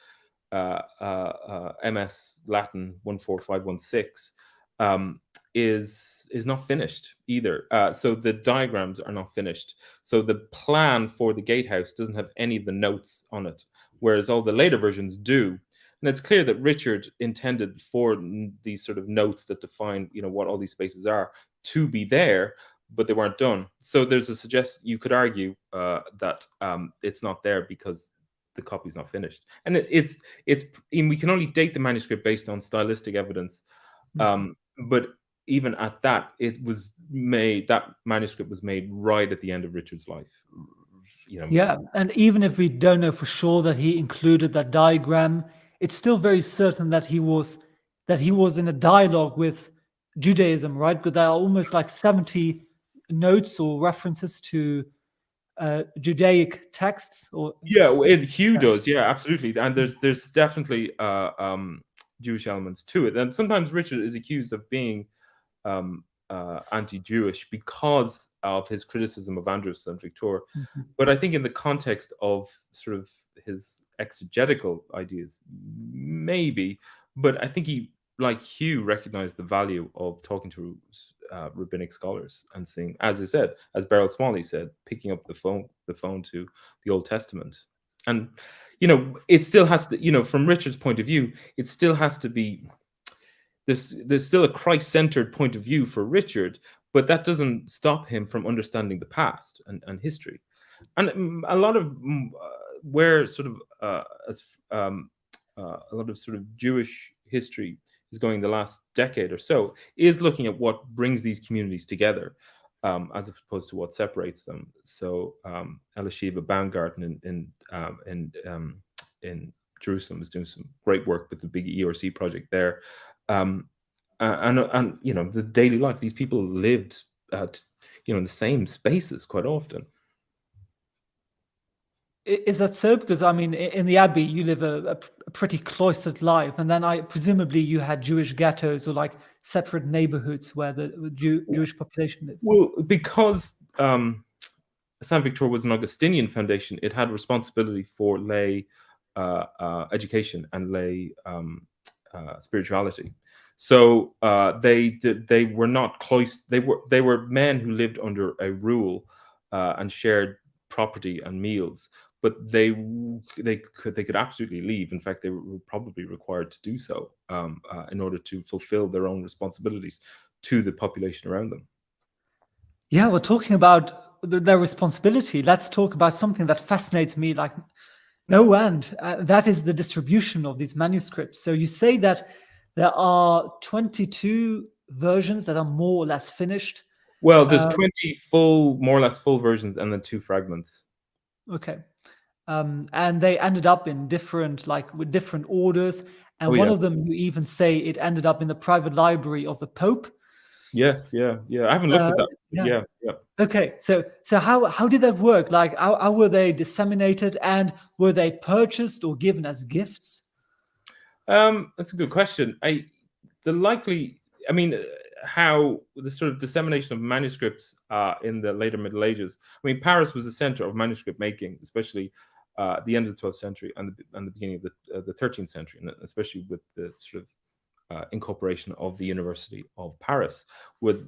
MS Latin 14516, is not finished either. So the diagrams are not finished. So the plan for the gatehouse doesn't have any of the notes on it, whereas all the later versions do. And it's clear that Richard intended for these sort of notes that define, what all these spaces are to be there, but they weren't done. So there's a you could argue that it's not there because the copy's not finished. And we can only date the manuscript based on stylistic evidence. But even at that, that manuscript was made right at the end of Richard's life. Yeah, and even if we don't know for sure that he included that diagram, it's still very certain that he was in a dialogue with Judaism, right? Because there are almost like 70 notes or references to Judaic texts. Or Yeah, Hugh does. Yeah, absolutely. And there's definitely Jewish elements to it. And sometimes Richard is accused of being anti-Jewish because of his criticism of Andrew of St Victor. But I think in the context of sort of his exegetical ideas, maybe. But I think he, like Hugh, recognized the value of talking to rabbinic scholars and seeing, as I said, as Beryl Smalley said, picking up the phone to the Old Testament. And it still has to, from Richard's point of view, it still has to be. There's still a Christ-centered point of view for Richard, but that doesn't stop him from understanding the past and history. And a lot of where sort of a lot of sort of Jewish history is going the last decade or so is looking at what brings these communities together, as opposed to what separates them. So Elishiva Baumgarten in Jerusalem is doing some great work with the big ERC project there. And the daily life, these people lived in the same spaces quite often. is that so? Because I mean, in the Abbey, you live a pretty cloistered life, and then presumably you had Jewish ghettos or like separate neighborhoods where the Jewish population lived. Well, because St. Victor was an Augustinian foundation, it had responsibility for lay education and lay spirituality. So they were not cloistered. They were men who lived under a rule and shared property and meals. But they could absolutely leave. In fact, they were probably required to do so in order to fulfill their own responsibilities to the population around them. Yeah, we're talking about their responsibility. Let's talk about something that fascinates me like no end. That is the distribution of these manuscripts. So you say that there are 22 versions that are more or less finished. Well, there's 20 more or less full versions, and then 2 fragments. Okay. And they ended up in with different orders. And one of them, you even say it ended up in the private library of the Pope. Yes, yeah. I haven't looked at that. Yeah. Okay, so how did that work? Like, how were they disseminated, and were they purchased or given as gifts? That's a good question. How the sort of dissemination of manuscripts in the later Middle Ages. I mean, Paris was the center of manuscript making, especially at the end of the 12th century and the beginning of the 13th century, and especially with the sort of incorporation of the University of Paris. But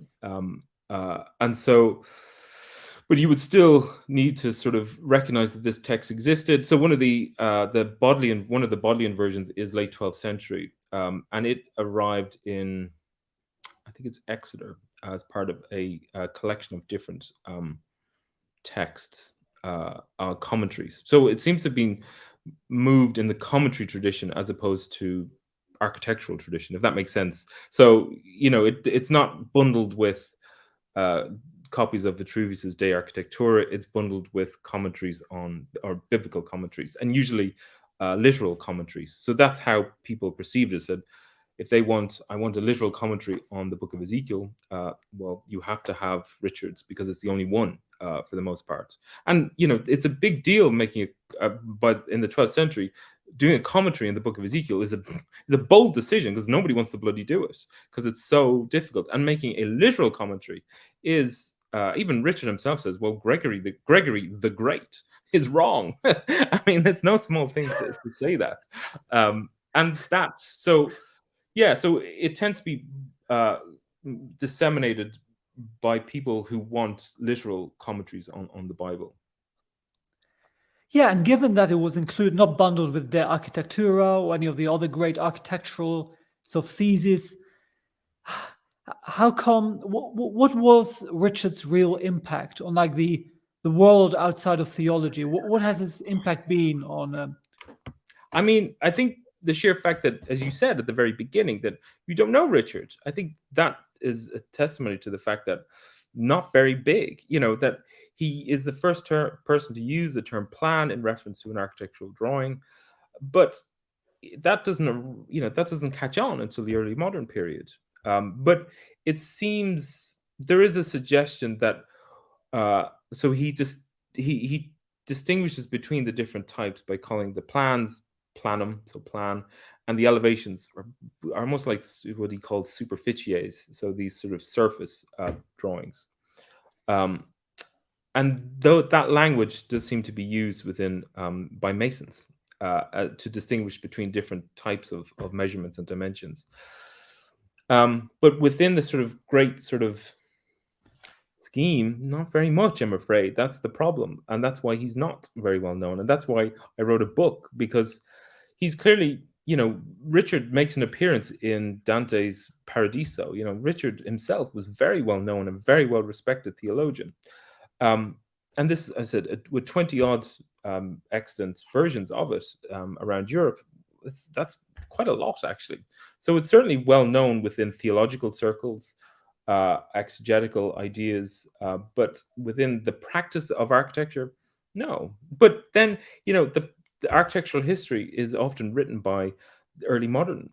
you would still need to sort of recognize that this text existed. So one of the Bodleian versions is late 12th century, and it arrived in, I think it's Exeter, as part of a collection of different texts. commentaries. So it seems to have been moved in the commentary tradition as opposed to architectural tradition, if that makes sense. So it's not bundled with uh, copies of Vitruvius's De Architectura. It's bundled with commentaries on, or biblical commentaries, and usually literal commentaries. So that's how people perceived it. Said, if I want a literal commentary on the book of Ezekiel, well, you have to have Richard's because it's the only one for the most part. And it's a big deal making it, but in the 12th century, doing a commentary in the book of Ezekiel is a bold decision because nobody wants to bloody do it because it's so difficult. And making a literal commentary is, even Richard himself says, well, Gregory the Great is wrong. I mean, it's no small thing to say that. And that's so. Yeah, so it tends to be disseminated by people who want literal commentaries on the Bible. Yeah, and given that it was included, not bundled with their Architectura or any of the other great architectural sort of theses, how come? What was Richard's real impact on like the world outside of theology? What has his impact been on? I mean, I think the sheer fact that, as you said at the very beginning, that you don't know Richard, I think that is a testimony to the fact that not very big, that he is the first person to use the term plan in reference to an architectural drawing, but that doesn't catch on until the early modern period. But it seems there is a suggestion that so he distinguishes between the different types by calling the plans planum, so plan, and the elevations are almost like what he called superficies, so these sort of surface drawings. And though that language does seem to be used within by masons to distinguish between different types of measurements and dimensions. But within the sort of great sort of scheme, not very much, I'm afraid. That's the problem. And that's why he's not very well known. And that's why I wrote a book, because he's clearly, Richard makes an appearance in Dante's Paradiso. Richard himself was very well known and very well respected theologian. And this, I said, with 20 odd extant versions of it around Europe, that's quite a lot, actually. So it's certainly well known within theological circles, exegetical ideas, but within the practice of architecture, no. But then, the architectural history is often written by the early modern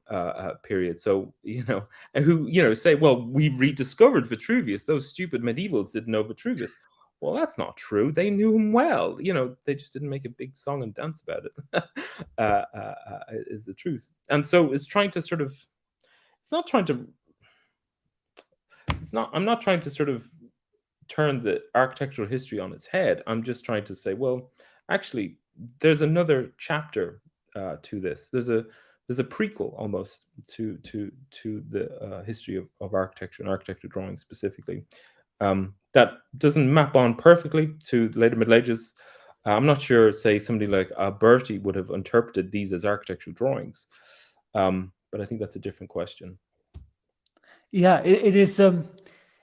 period. So, and who, say, well, we rediscovered Vitruvius. Those stupid medievals didn't know Vitruvius. Well, that's not true. They knew him well. They just didn't make a big song and dance about it, is the truth. And so I'm not trying to sort of turn the architectural history on its head. I'm just trying to say, well, actually, there's another chapter to this. There's a prequel almost to the history of architecture and architecture drawing specifically. That doesn't map on perfectly to the later Middle Ages. I'm not sure, say, somebody like Alberti would have interpreted these as architectural drawings, but I think that's a different question. Yeah, it is.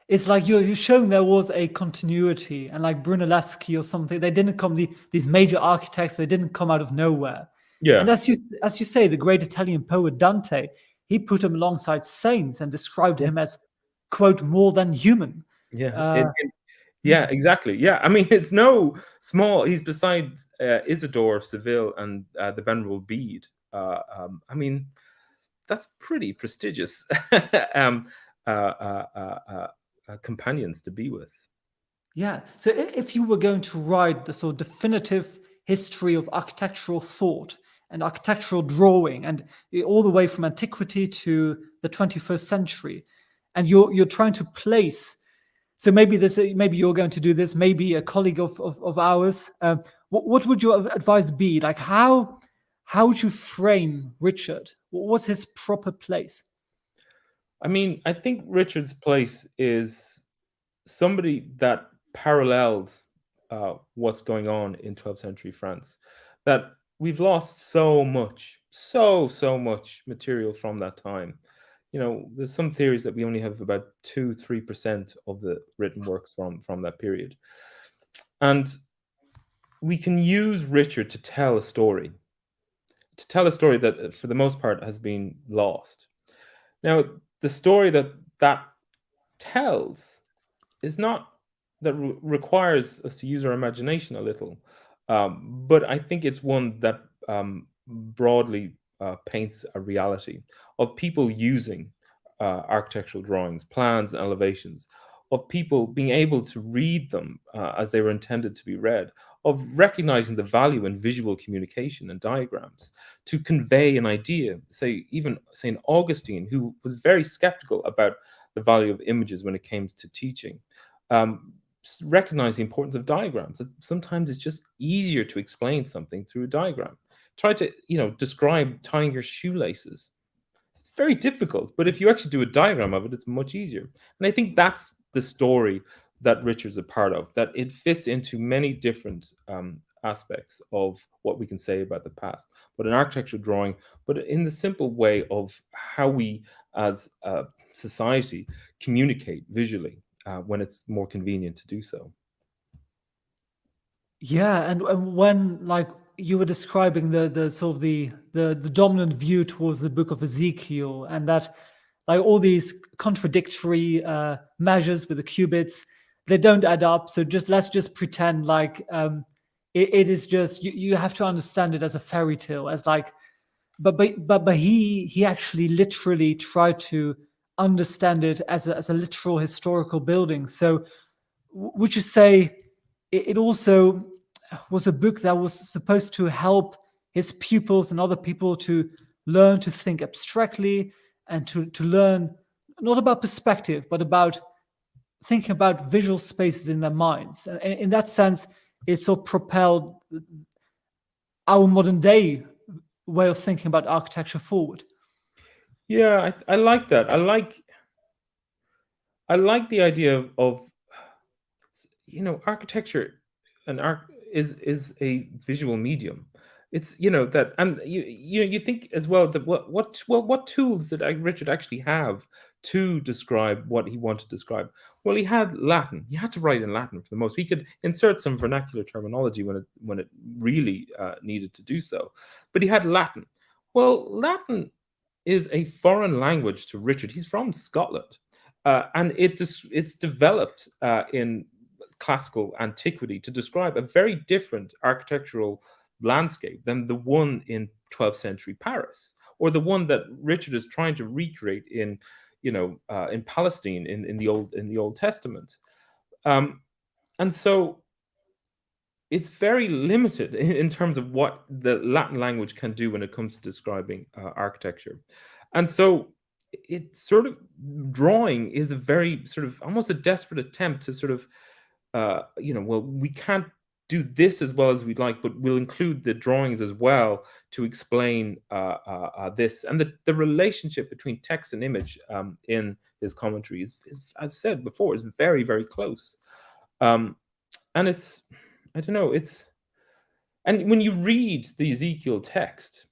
It's like you're showing there was a continuity, and like Brunelleschi or something, they didn't come. These major architects, they didn't come out of nowhere. Yeah. And as you say, the great Italian poet Dante, he put him alongside saints and described him as, quote, more than human. Yeah. Yeah, exactly. Yeah, I mean, it's no small. He's beside Isidore of Seville and the Venerable Bede. I mean, that's pretty prestigious companions to be with. Yeah. So if you were going to write the sort of definitive history of architectural thought and architectural drawing, and all the way from antiquity to the 21st century, and you're trying to place. So maybe you're going to do this. Maybe a colleague of ours. What would your advice be? Like how would you frame Richard? What's his proper place? I mean, I think Richard's place is somebody that parallels what's going on in 12th century France. That we've lost so much material from that time. There's some theories that we only have about 2-3% of the written works from that period. And we can use Richard to tell a story that, for the most part, has been lost. Now, the story that tells is not that requires us to use our imagination a little, but I think it's one that broadly paints a reality of people using architectural drawings, plans, and elevations, of people being able to read them as they were intended to be read, of recognizing the value in visual communication and diagrams to convey an idea. Say, even St. Augustine, who was very skeptical about the value of images when it came to teaching, recognize the importance of diagrams. That sometimes it's just easier to explain something through a diagram. Try to, describe tying your shoelaces. It's very difficult, but if you actually do a diagram of it, it's much easier. And I think that's the story that Richard's a part of, that it fits into many different aspects of what we can say about the past, but an architectural drawing, but in the simple way of how we as a society communicate visually when it's more convenient to do so. Yeah, and when like you were describing the sort of the dominant view towards the book of Ezekiel, and that like all these contradictory measures with the cubits, they don't add up. So let's just pretend like it is just you have to understand it as a fairy tale, as like, but he actually literally tried to understand it as a literal historical building. So would you say it also was a book that was supposed to help his pupils and other people to learn to think abstractly and to learn not about perspective, but about thinking about visual spaces in their minds? And in that sense, it sort of propelled our modern day way of thinking about architecture forward. Yeah, I like that. I like the idea of architecture and art is a visual medium. It's that, and you think as well that what tools did Richard actually have to describe what he wanted to describe? Well, he had Latin. He had to write in Latin for the most. He could insert some vernacular terminology when it really needed to do so, but he had Latin. Well, Latin is a foreign language to Richard. He's from Scotland, and it's developed in classical antiquity to describe a very different architectural landscape than the one in 12th century Paris, or the one that Richard is trying to recreate in Palestine in the Old Testament. And so it's very limited in terms of what the Latin language can do when it comes to describing architecture. And so it sort of, drawing is a very sort of almost a desperate attempt to sort of, well, we can't do this as well as we'd like, but we'll include the drawings as well to explain this. And the relationship between text and image in his commentary is, as I said before, is very, very close. And it's, I don't know, and when you read the Ezekiel text,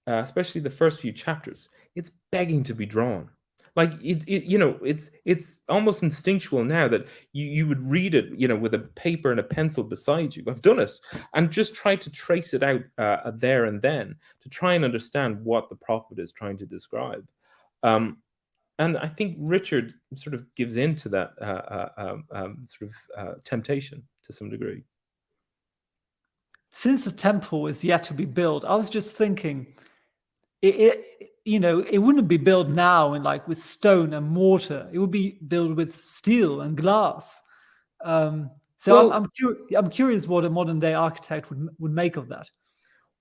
especially the first few chapters, it's begging to be drawn. Like it's almost instinctual now that you would read it, with a paper and a pencil beside you. I've done it, and just try to trace it out there and then to try and understand what the prophet is trying to describe. And I think Richard sort of gives in to that sort of temptation to some degree. Since the temple is yet to be built, I was just thinking, it wouldn't be built now in like with stone and mortar. It would be built with steel and glass. So Well, I'm curious what a modern day architect would make of that.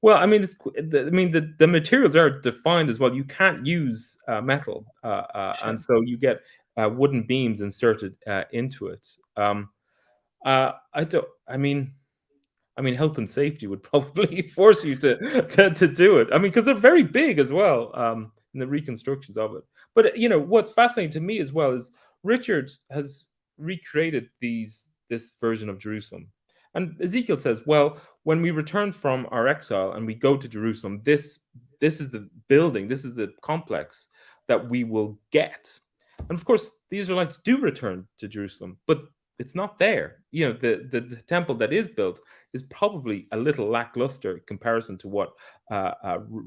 Well, I mean, the materials are defined as well. You can't use metal, Sure. and so you get wooden beams inserted into it. I don't. I mean, health and safety would probably force you to do it. I mean, because they're very big as well in the reconstructions of it. But what's fascinating to me as well is Richard has recreated this version of Jerusalem. And Ezekiel says, well, when we return from our exile and we go to Jerusalem, this is the building, this is the complex that we will get. And of course, the Israelites do return to Jerusalem, but it's not there. The temple that is built is probably a little lackluster in comparison to what I was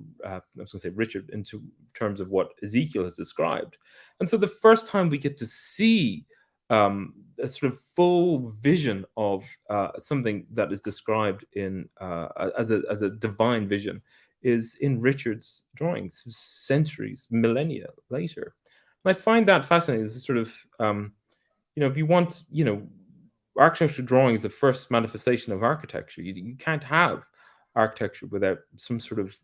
going to say Richard, into terms of what Ezekiel has described. And so the first time we get to see a sort of full vision of something that is described in as a divine vision is in Richard's drawings, centuries, millennia later. And I find that fascinating. It's sort of if you want, architectural drawing is the first manifestation of architecture. You can't have architecture without some sort of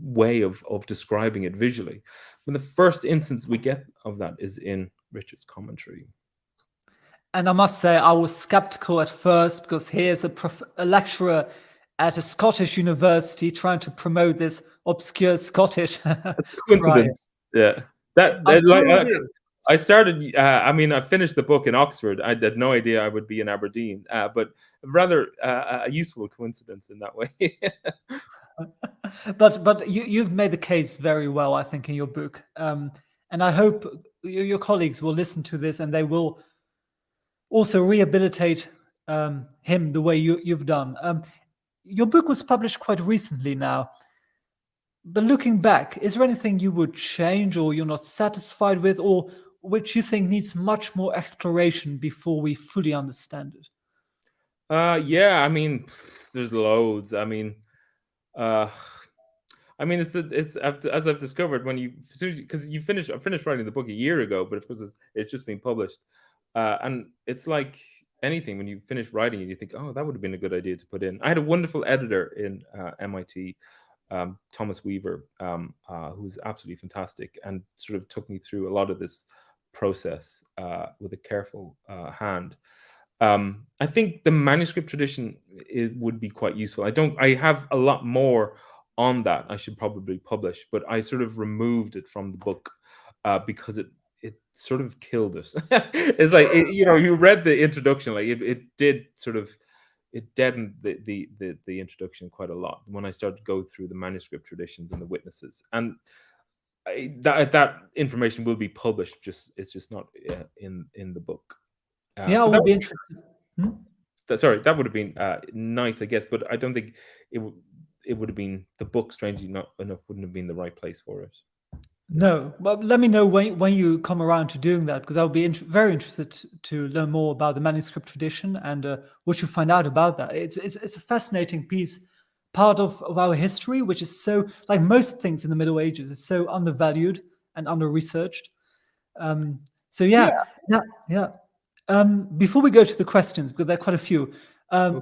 way of describing it visually. And the first instance we get of that is in Richard's commentary. And I must say, I was skeptical at first, because here's a lecturer at a Scottish university trying to promote this obscure Scottish. That's a coincidence. Yeah. I started. I finished the book in Oxford. I had no idea I would be in Aberdeen, but rather a useful coincidence in that way. But you've made the case very well, I think, in your book, and I hope your colleagues will listen to this and they will also rehabilitate him the way you've done. Your book was published quite recently now. But looking back, is there anything you would change or you're not satisfied with, or which you think needs much more exploration before we fully understand it? Yeah, there's loads. It's as I've discovered, when because I finished writing the book a year ago, but of course it's just been published, and it's like anything, when you finish writing it, you think, oh, that would have been a good idea to put in. I had a wonderful editor in MIT. Thomas Weaver, who's absolutely fantastic, and sort of took me through a lot of this process with a careful hand. I think the manuscript tradition would be quite useful. I have a lot more on that I should probably publish, but I sort of removed it from the book because it sort of killed it. It's like, you read the introduction, like it did sort of. It deadened the introduction quite a lot when I started to go through the manuscript traditions and the witnesses, and that information will be published. It's just not in the book. I would be interested. Sorry, that would have been nice, I guess, but I don't think it would have been, the book, strangely not enough, wouldn't have been the right place for it. No, but let me know when you come around to doing that, because I would be very interested to learn more about the manuscript tradition and what you find out about that. It's a fascinating part of our history, which is so, like most things in the Middle Ages, it's so undervalued and under-researched. Before we go to the questions, because there are quite a few,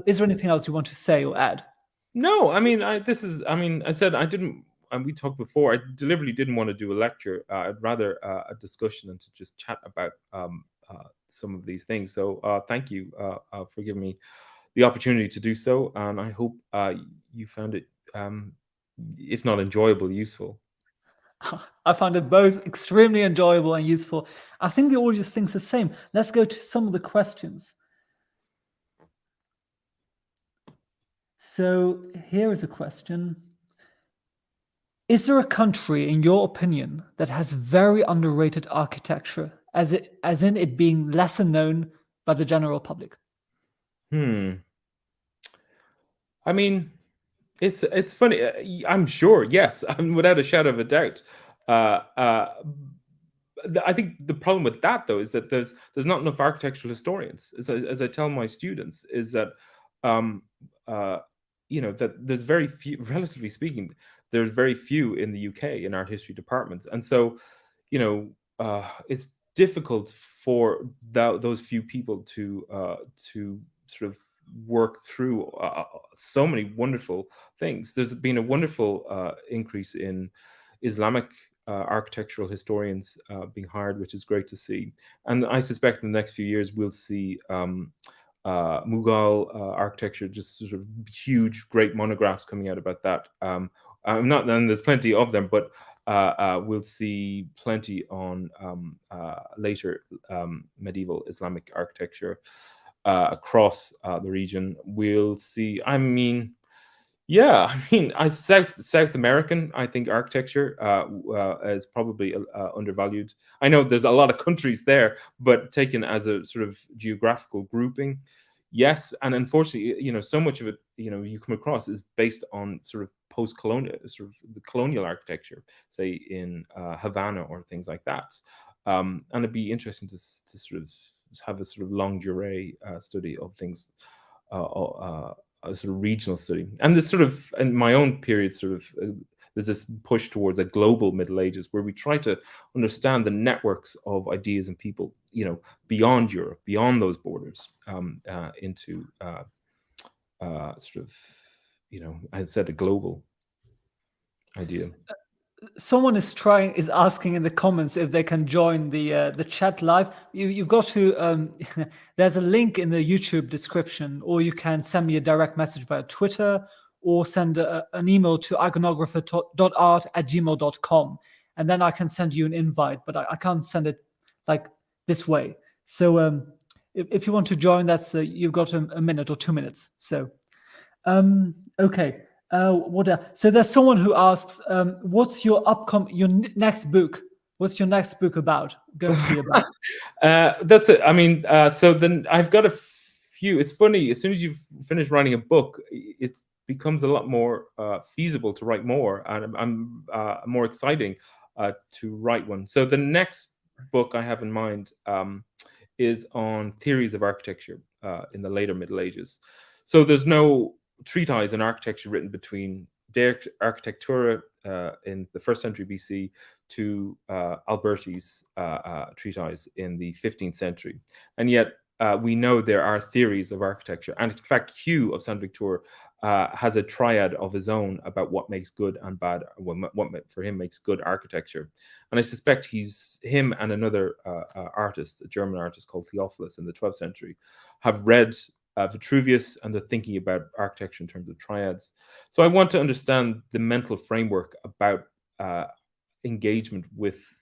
is there anything else you want to say or add? No, I said I didn't. And we talked before, I deliberately didn't want to do a lecture. I'd rather a discussion and to just chat about some of these things. So thank you for giving me the opportunity to do so. And I hope you found it, if not enjoyable, useful. I found it both extremely enjoyable and useful. I think the audience thinks the same. Let's go to some of the questions. So here is a question. Is there a country, in your opinion, that has very underrated architecture, as in it being lesser known by the general public? It's funny. I'm sure, yes, without a shadow of a doubt. I think the problem with that, though, is that there's not enough architectural historians. As I tell my students, is that that there's very few, relatively speaking, there's very few in the UK in art history departments, and so it's difficult for those few people to sort of work through so many wonderful things. There's been a wonderful increase in Islamic architectural historians being hired, which is great to see. And I suspect in the next few years we'll see Mughal architecture, just sort of huge, great monographs coming out about that. And there's plenty of them, but we'll see plenty on later medieval Islamic architecture across the region. We'll see, Yeah, I mean, South American, I think architecture is probably undervalued. I know there's a lot of countries there, but taken as a sort of geographical grouping, yes. And unfortunately, so much of it, you come across is based on sort of post-colonial, sort of the colonial architecture, say in Havana or things like that. And it'd be interesting to sort of have a sort of longue durée study of things. A sort of regional study, and this sort of, in my own period, sort of there's this push towards a global Middle Ages where we try to understand the networks of ideas and people, beyond Europe, beyond those borders, into sort of, I said, a global idea. Someone is asking in the comments if they can join the chat live. You've got to there's a link in the YouTube description, or you can send me a direct message via Twitter, or send an email to iconographer.art@gmail.com, and then I can send you an invite, but I can't send it like this way. So if you want to join, that's you've got a minute or 2 minutes. So okay. What else? So there's someone who asks, what's your next book? What's your next book going to be about? That's it. I mean, so then I've got a few. It's funny, as soon as you've finished writing a book, it becomes a lot more feasible to write more, and I'm more exciting to write one. So the next book I have in mind is on theories of architecture in the later Middle Ages. So there's no treatise on architecture written between De Architectura in the 1st century BC to Alberti's treatise in the 15th century. And yet we know there are theories of architecture. And in fact, Hugh of St Victor has a triad of his own about what makes good and bad, what for him makes good architecture. And I suspect him and another artist, a German artist called Theophilus in the 12th century, have read Vitruvius, and they're thinking about architecture in terms of triads. So I want to understand the mental framework about engagement with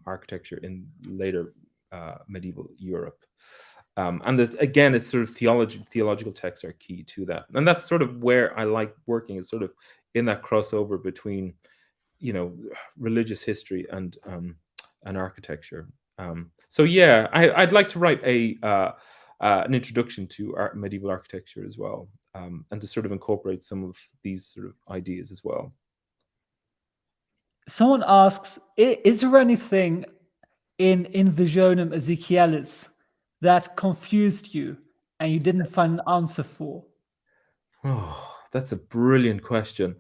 architecture in later medieval Europe. And again, it's sort of theological texts are key to that. And that's sort of where I like working, is sort of in that crossover between, religious history and architecture. So yeah, I'd like to write an introduction to medieval architecture as well, and to sort of incorporate some of these sort of ideas as well. Someone asks, is there anything in Visionum Ezekialis that confused you and you didn't find an answer for? Oh, that's a brilliant question.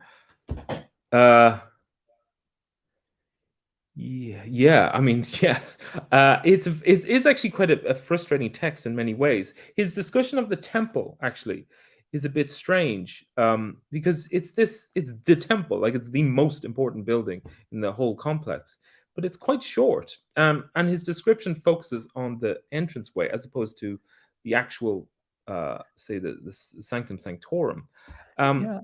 Yeah. I mean, yes. It is actually quite a frustrating text in many ways. His discussion of the temple actually is a bit strange, because it's the temple, like it's the most important building in the whole complex, but it's quite short. And his description focuses on the entranceway as opposed to the actual, say, the Sanctum Sanctorum. And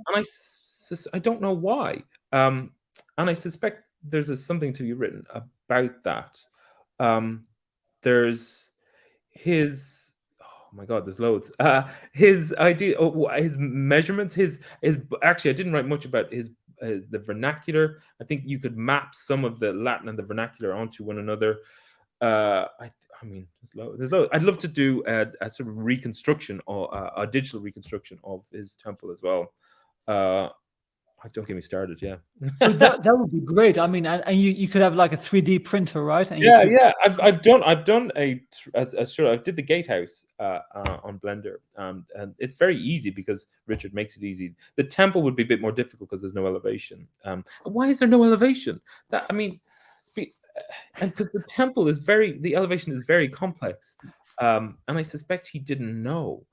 I don't know why. And I suspect there's something to be written about that. There's his, oh my God, there's loads. His idea, his measurements, his actually, I didn't write much about the vernacular. I think you could map some of the Latin and the vernacular onto one another. I mean, there's loads. I'd love to do a sort of reconstruction, or a digital reconstruction of his temple as well. Don't get me started. Yeah, that would be great. I mean, and you could have like a 3D printer, right? And yeah. I've done I did the gatehouse on Blender, and it's very easy because Richard makes it easy. The temple would be a bit more difficult because there's no elevation. Why is there no elevation? And because the temple is the elevation is very complex, and I suspect he didn't know.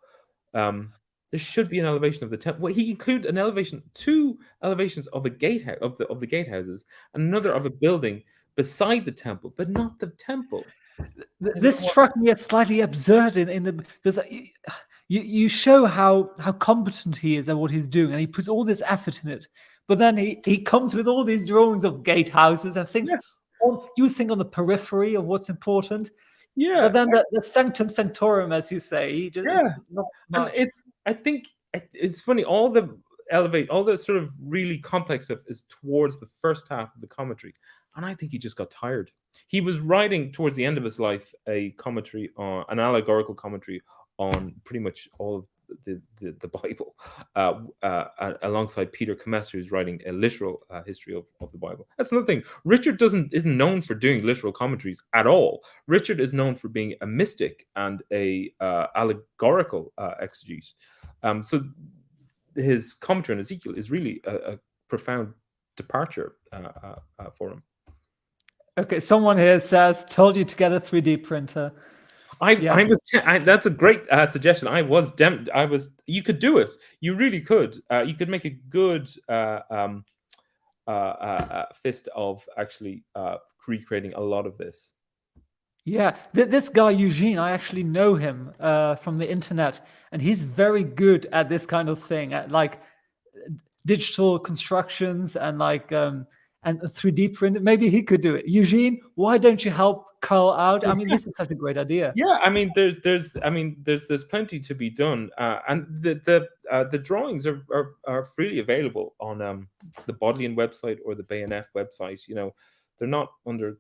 There should be an elevation of the temple. Well, he included an elevation, 2 elevations of a gatehouse of the gatehouses, and another of a building beside the temple, but not the temple. This struck me as slightly absurd because you show how competent he is at what he's doing, and he puts all this effort in it. But then he comes with all these drawings of gatehouses and things. Yeah. You think on the periphery of what's important. Yeah. But then the Sanctum Sanctorum, as you say, he just not much. And I think it's funny. All the elevate, all the sort of really complex stuff is towards the first half of the commentary. And I think he just got tired. He was writing towards the end of his life an allegorical commentary on pretty much all of the Bible, alongside Peter Comesser, who's writing a literal history of the Bible. That's another thing. Richard isn't known for doing literal commentaries at all. Richard is known for being a mystic and a allegorical exegete. So his commentary on Ezekiel is really a profound departure for him. Okay, someone here says, "Told you to get a 3D printer." That's a great suggestion. You could do it. You really could. You could make a good fist of actually recreating a lot of this. Yeah, this guy Eugene, I actually know him from the internet, and he's very good at this kind of thing, at like digital constructions and like and 3D print. Maybe he could do it. Eugene, why don't you help Karl out? I mean, this is such a great idea. Yeah, I mean, there's plenty to be done, and the drawings are freely available on the Bodleian website or the BNF website. You know, they're not under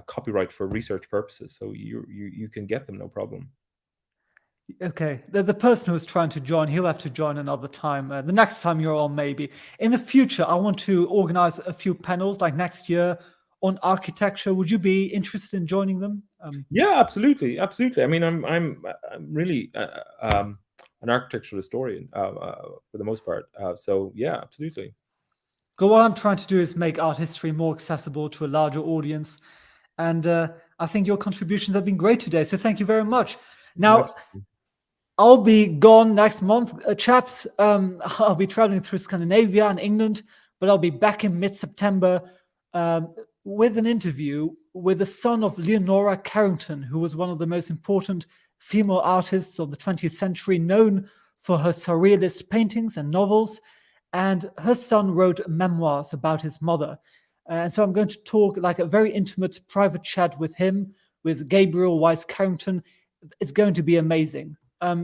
copyright for research purposes, so you can get them, no problem. Okay, the person who's trying to join, he'll have to join another time. The next time you're on, maybe. In the future, I want to organize a few panels, like next year, on architecture. Would you be interested in joining them? Yeah, absolutely. I mean, I'm really an architectural historian for the most part. So yeah, absolutely. But what I'm trying to do is make art history more accessible to a larger audience. And I think your contributions have been great today. So thank you very much. Now, I'll be gone next month, chaps. I'll be traveling through Scandinavia and England, but I'll be back in mid-September with an interview with the son of Leonora Carrington, who was one of the most important female artists of the 20th century, known for her surrealist paintings and novels. And her son wrote memoirs about his mother. And so I'm going to talk like a very intimate private chat with him, with Gabriel Weiss Carrington. It's going to be amazing.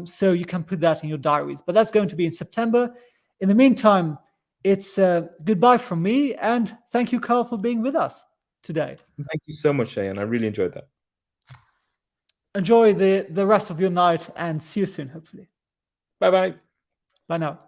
So you can put that in your diaries. But that's going to be in September. In the meantime, it's goodbye from me. And thank you, Karl, for being with us today. Thank you so much, Cheyenne. I really enjoyed that. Enjoy the rest of your night and see you soon, hopefully. Bye-bye. Bye now.